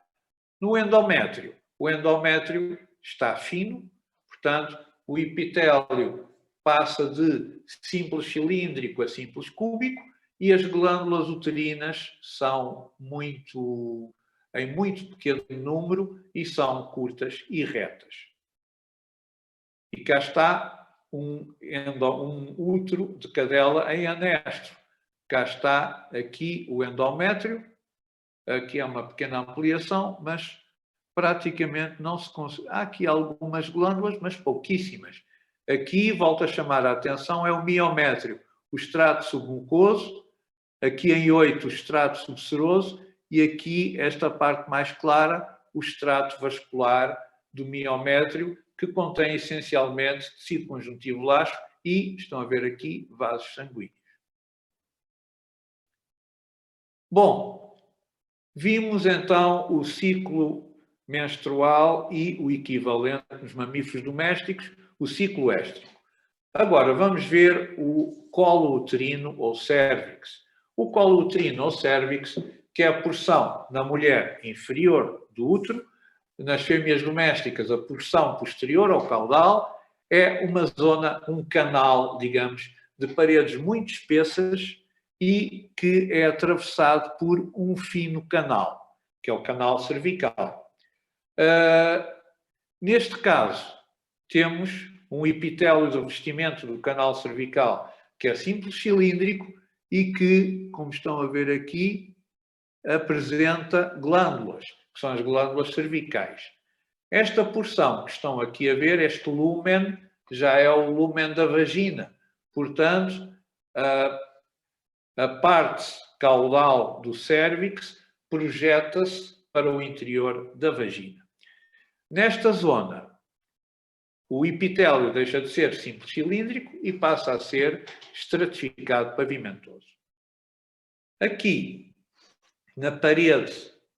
No endométrio, o endométrio está fino, portanto, o epitélio passa de simples cilíndrico a simples cúbico e as glândulas uterinas são em muito pequeno número e são curtas e retas. E cá está um útero de cadela em anestro. Cá está aqui o endométrio, aqui é uma pequena ampliação, mas praticamente não se consegue. Há aqui algumas glândulas, mas pouquíssimas. Aqui, volto a chamar a atenção, é o miométrio, o extrato submucoso, aqui em 8 o extrato subseroso e aqui esta parte mais clara, o extrato vascular do miométrio, que contém essencialmente tecido conjuntivo laxo e, estão a ver aqui, vasos sanguíneos. Bom, vimos então o ciclo menstrual e o equivalente nos mamíferos domésticos, o ciclo éstrico. Agora vamos ver o colo uterino ou cérvix. O colo uterino ou cérvix, que é a porção na mulher inferior do útero, nas fêmeas domésticas a porção posterior ao caudal, é uma zona, um canal, digamos, de paredes muito espessas e que é atravessado por um fino canal, que é o canal cervical. Neste caso, temos um epitélio de revestimento do canal cervical que é simples cilíndrico e que, como estão a ver aqui, apresenta glândulas, que são as glândulas cervicais. Esta porção que estão aqui a ver, este lúmen, já é o lúmen da vagina. Portanto, a parte caudal do cérvix projeta-se para o interior da vagina. Nesta zona, o epitélio deixa de ser simples cilíndrico e passa a ser estratificado pavimentoso. Aqui, na parede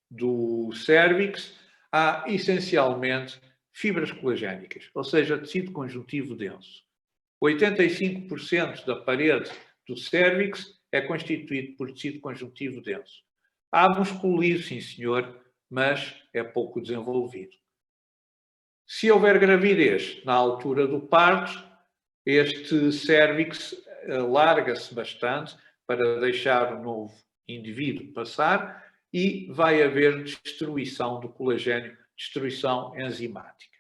do cérvix, há essencialmente fibras colagénicas, ou seja, tecido conjuntivo denso. 85% da parede do cérvix é constituído por tecido conjuntivo denso. Há músculo liso, sim senhor, mas é pouco desenvolvido. Se houver gravidez na altura do parto, este cérvix alarga-se bastante para deixar o novo indivíduo passar e vai haver destruição do colagênio, destruição enzimática.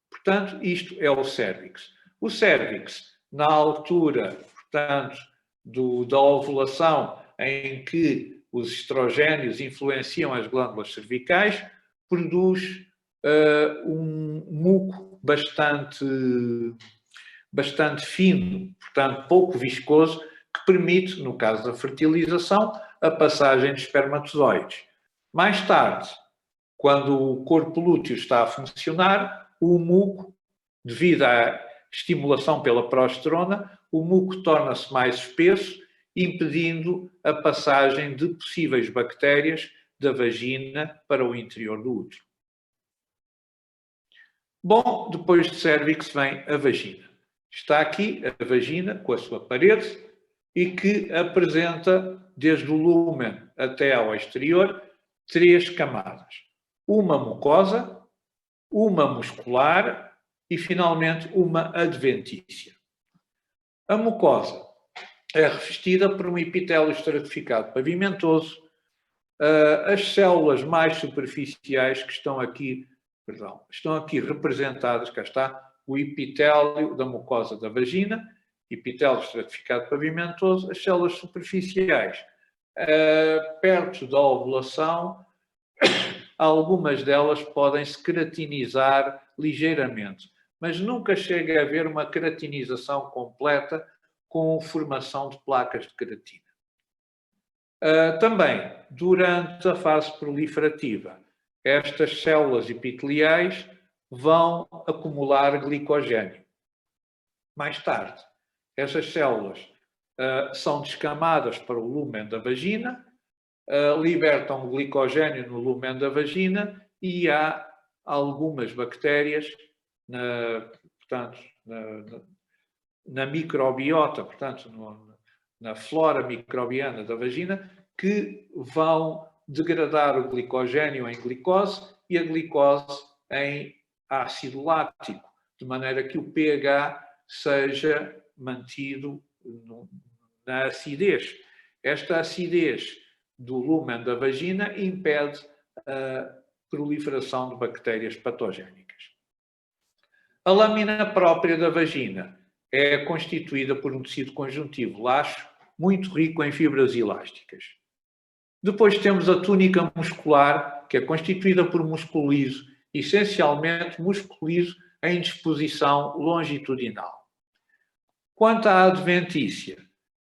Portanto, isto é o cérvix. O cérvix, na altura, portanto, da ovulação, em que os estrogénios influenciam as glândulas cervicais, produz um muco bastante fino, portanto, pouco viscoso, que permite, no caso da fertilização, a passagem de espermatozoides. Mais tarde, quando o corpo lúteo está a funcionar, o muco, devido à estimulação pela progesterona, o muco torna-se mais espesso, impedindo a passagem de possíveis bactérias da vagina para o interior do útero. Bom, depois de cérvix vem a vagina. Está aqui a vagina com a sua parede e que apresenta, desde o lúmen até ao exterior, 3 camadas. Uma mucosa, uma muscular e, finalmente, uma adventícia. A mucosa é revestida por um epitélio estratificado pavimentoso. As células mais superficiais que estão aqui representadas, cá está, o epitélio da mucosa da vagina, epitélio estratificado pavimentoso, as células superficiais. Perto da ovulação, algumas delas podem se queratinizar ligeiramente, mas nunca chega a haver uma queratinização completa com formação de placas de queratina. Também, durante a fase proliferativa, estas células epiteliais vão acumular glicogênio. Mais tarde, essas células são descamadas para o lúmen da vagina, libertam glicogênio no lúmen da vagina e há algumas bactérias na microbiota, portanto, na flora microbiana da vagina, que vão degradar o glicogênio em glicose e a glicose em ácido lático, de maneira que o pH seja mantido na acidez. Esta acidez do lúmen da vagina impede a proliferação de bactérias patogénicas. A lâmina própria da vagina é constituída por um tecido conjuntivo laxo, muito rico em fibras elásticas. Depois temos a túnica muscular, que é constituída por músculo liso, essencialmente músculo liso em disposição longitudinal. Quanto à adventícia,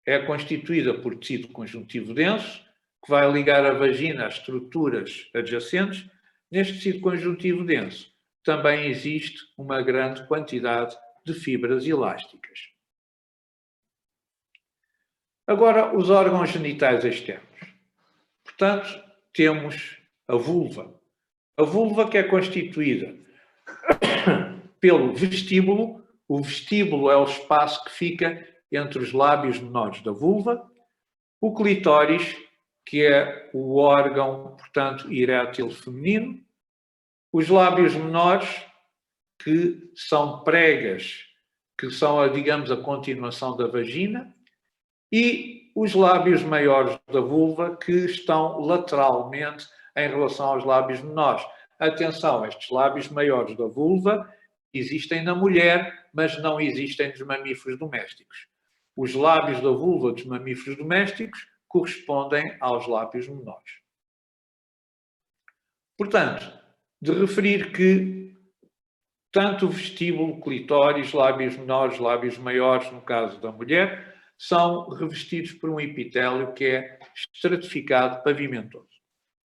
é constituída por tecido conjuntivo denso, que vai ligar a vagina às estruturas adjacentes. Neste tecido conjuntivo denso também existe uma grande quantidade de fibras elásticas. Agora, os órgãos genitais externos. Portanto, temos a vulva. A vulva que é constituída pelo vestíbulo. O vestíbulo é o espaço que fica entre os lábios menores da vulva. O clitóris, que é o órgão, portanto, erétil feminino. Os lábios menores, que são pregas, que são, digamos, a continuação da vagina. E os lábios maiores da vulva, que estão lateralmente em relação aos lábios menores. Atenção, estes lábios maiores da vulva existem na mulher, mas não existem nos mamíferos domésticos. Os lábios da vulva dos mamíferos domésticos correspondem aos lábios menores. Portanto, de referir que tanto o vestíbulo, clitóris, lábios menores, lábios maiores, no caso da mulher, são revestidos por um epitélio que é estratificado pavimentoso.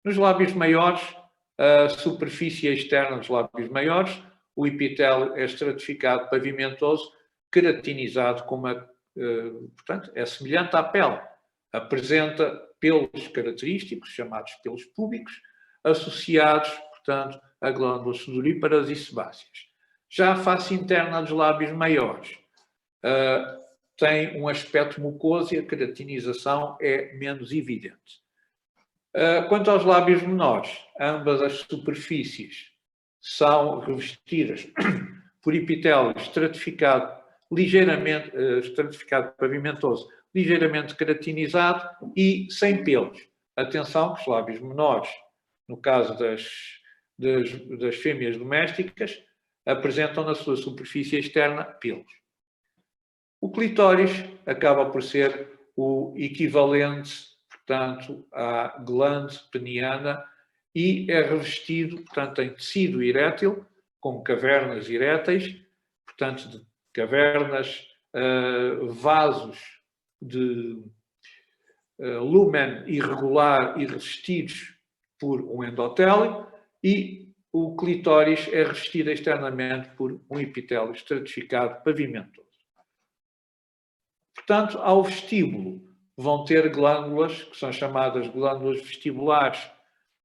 Nos lábios maiores A superfície externa dos lábios maiores, o epitélio é estratificado, pavimentoso, queratinizado, portanto, é semelhante à pele. Apresenta pelos característicos, chamados pelos púbicos, associados, portanto, a glândulas sudoríparas e sebáceas. Já a face interna dos lábios maiores tem um aspecto mucoso e a queratinização é menos evidente. Quanto aos lábios menores, ambas as superfícies são revestidas por epitélio estratificado, ligeiramente estratificado pavimentoso, ligeiramente queratinizado e sem pelos. Atenção que os lábios menores, no caso das fêmeas domésticas, apresentam na sua superfície externa pelos. O clitóris acaba por ser o equivalente, portanto, à glande peniana e é revestido, portanto, em tecido erétil, com cavernas eréteis, portanto, de cavernas, vasos de lumen irregular e revestidos por um endotélio, e o clitóris é revestido externamente por um epitélio estratificado pavimentoso. Portanto, ao vestíbulo vão ter glândulas, que são chamadas glândulas vestibulares,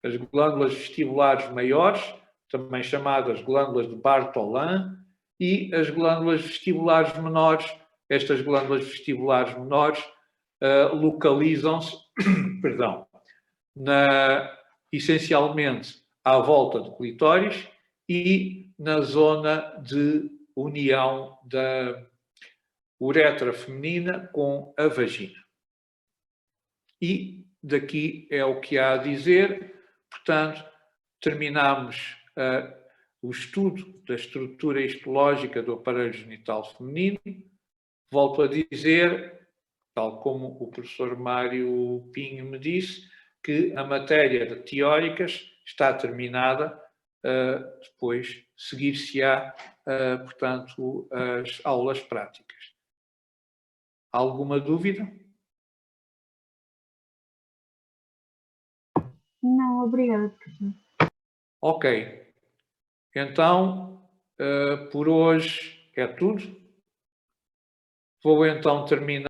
as glândulas vestibulares maiores, também chamadas glândulas de Bartholin, e as glândulas vestibulares menores. Estas glândulas vestibulares menores localizam-se, perdão, essencialmente à volta do clitóris e na zona de união da uretra feminina com a vagina. E daqui é o que há a dizer. Portanto, terminamos o estudo da estrutura histológica do aparelho genital feminino. Volto a dizer, tal como o professor Mário Pinho me disse, que a matéria de teóricas está terminada, depois seguir-se-á, portanto, as aulas práticas. Alguma dúvida? Não, obrigada, professor. Ok. Então, por hoje é tudo. Vou então terminar.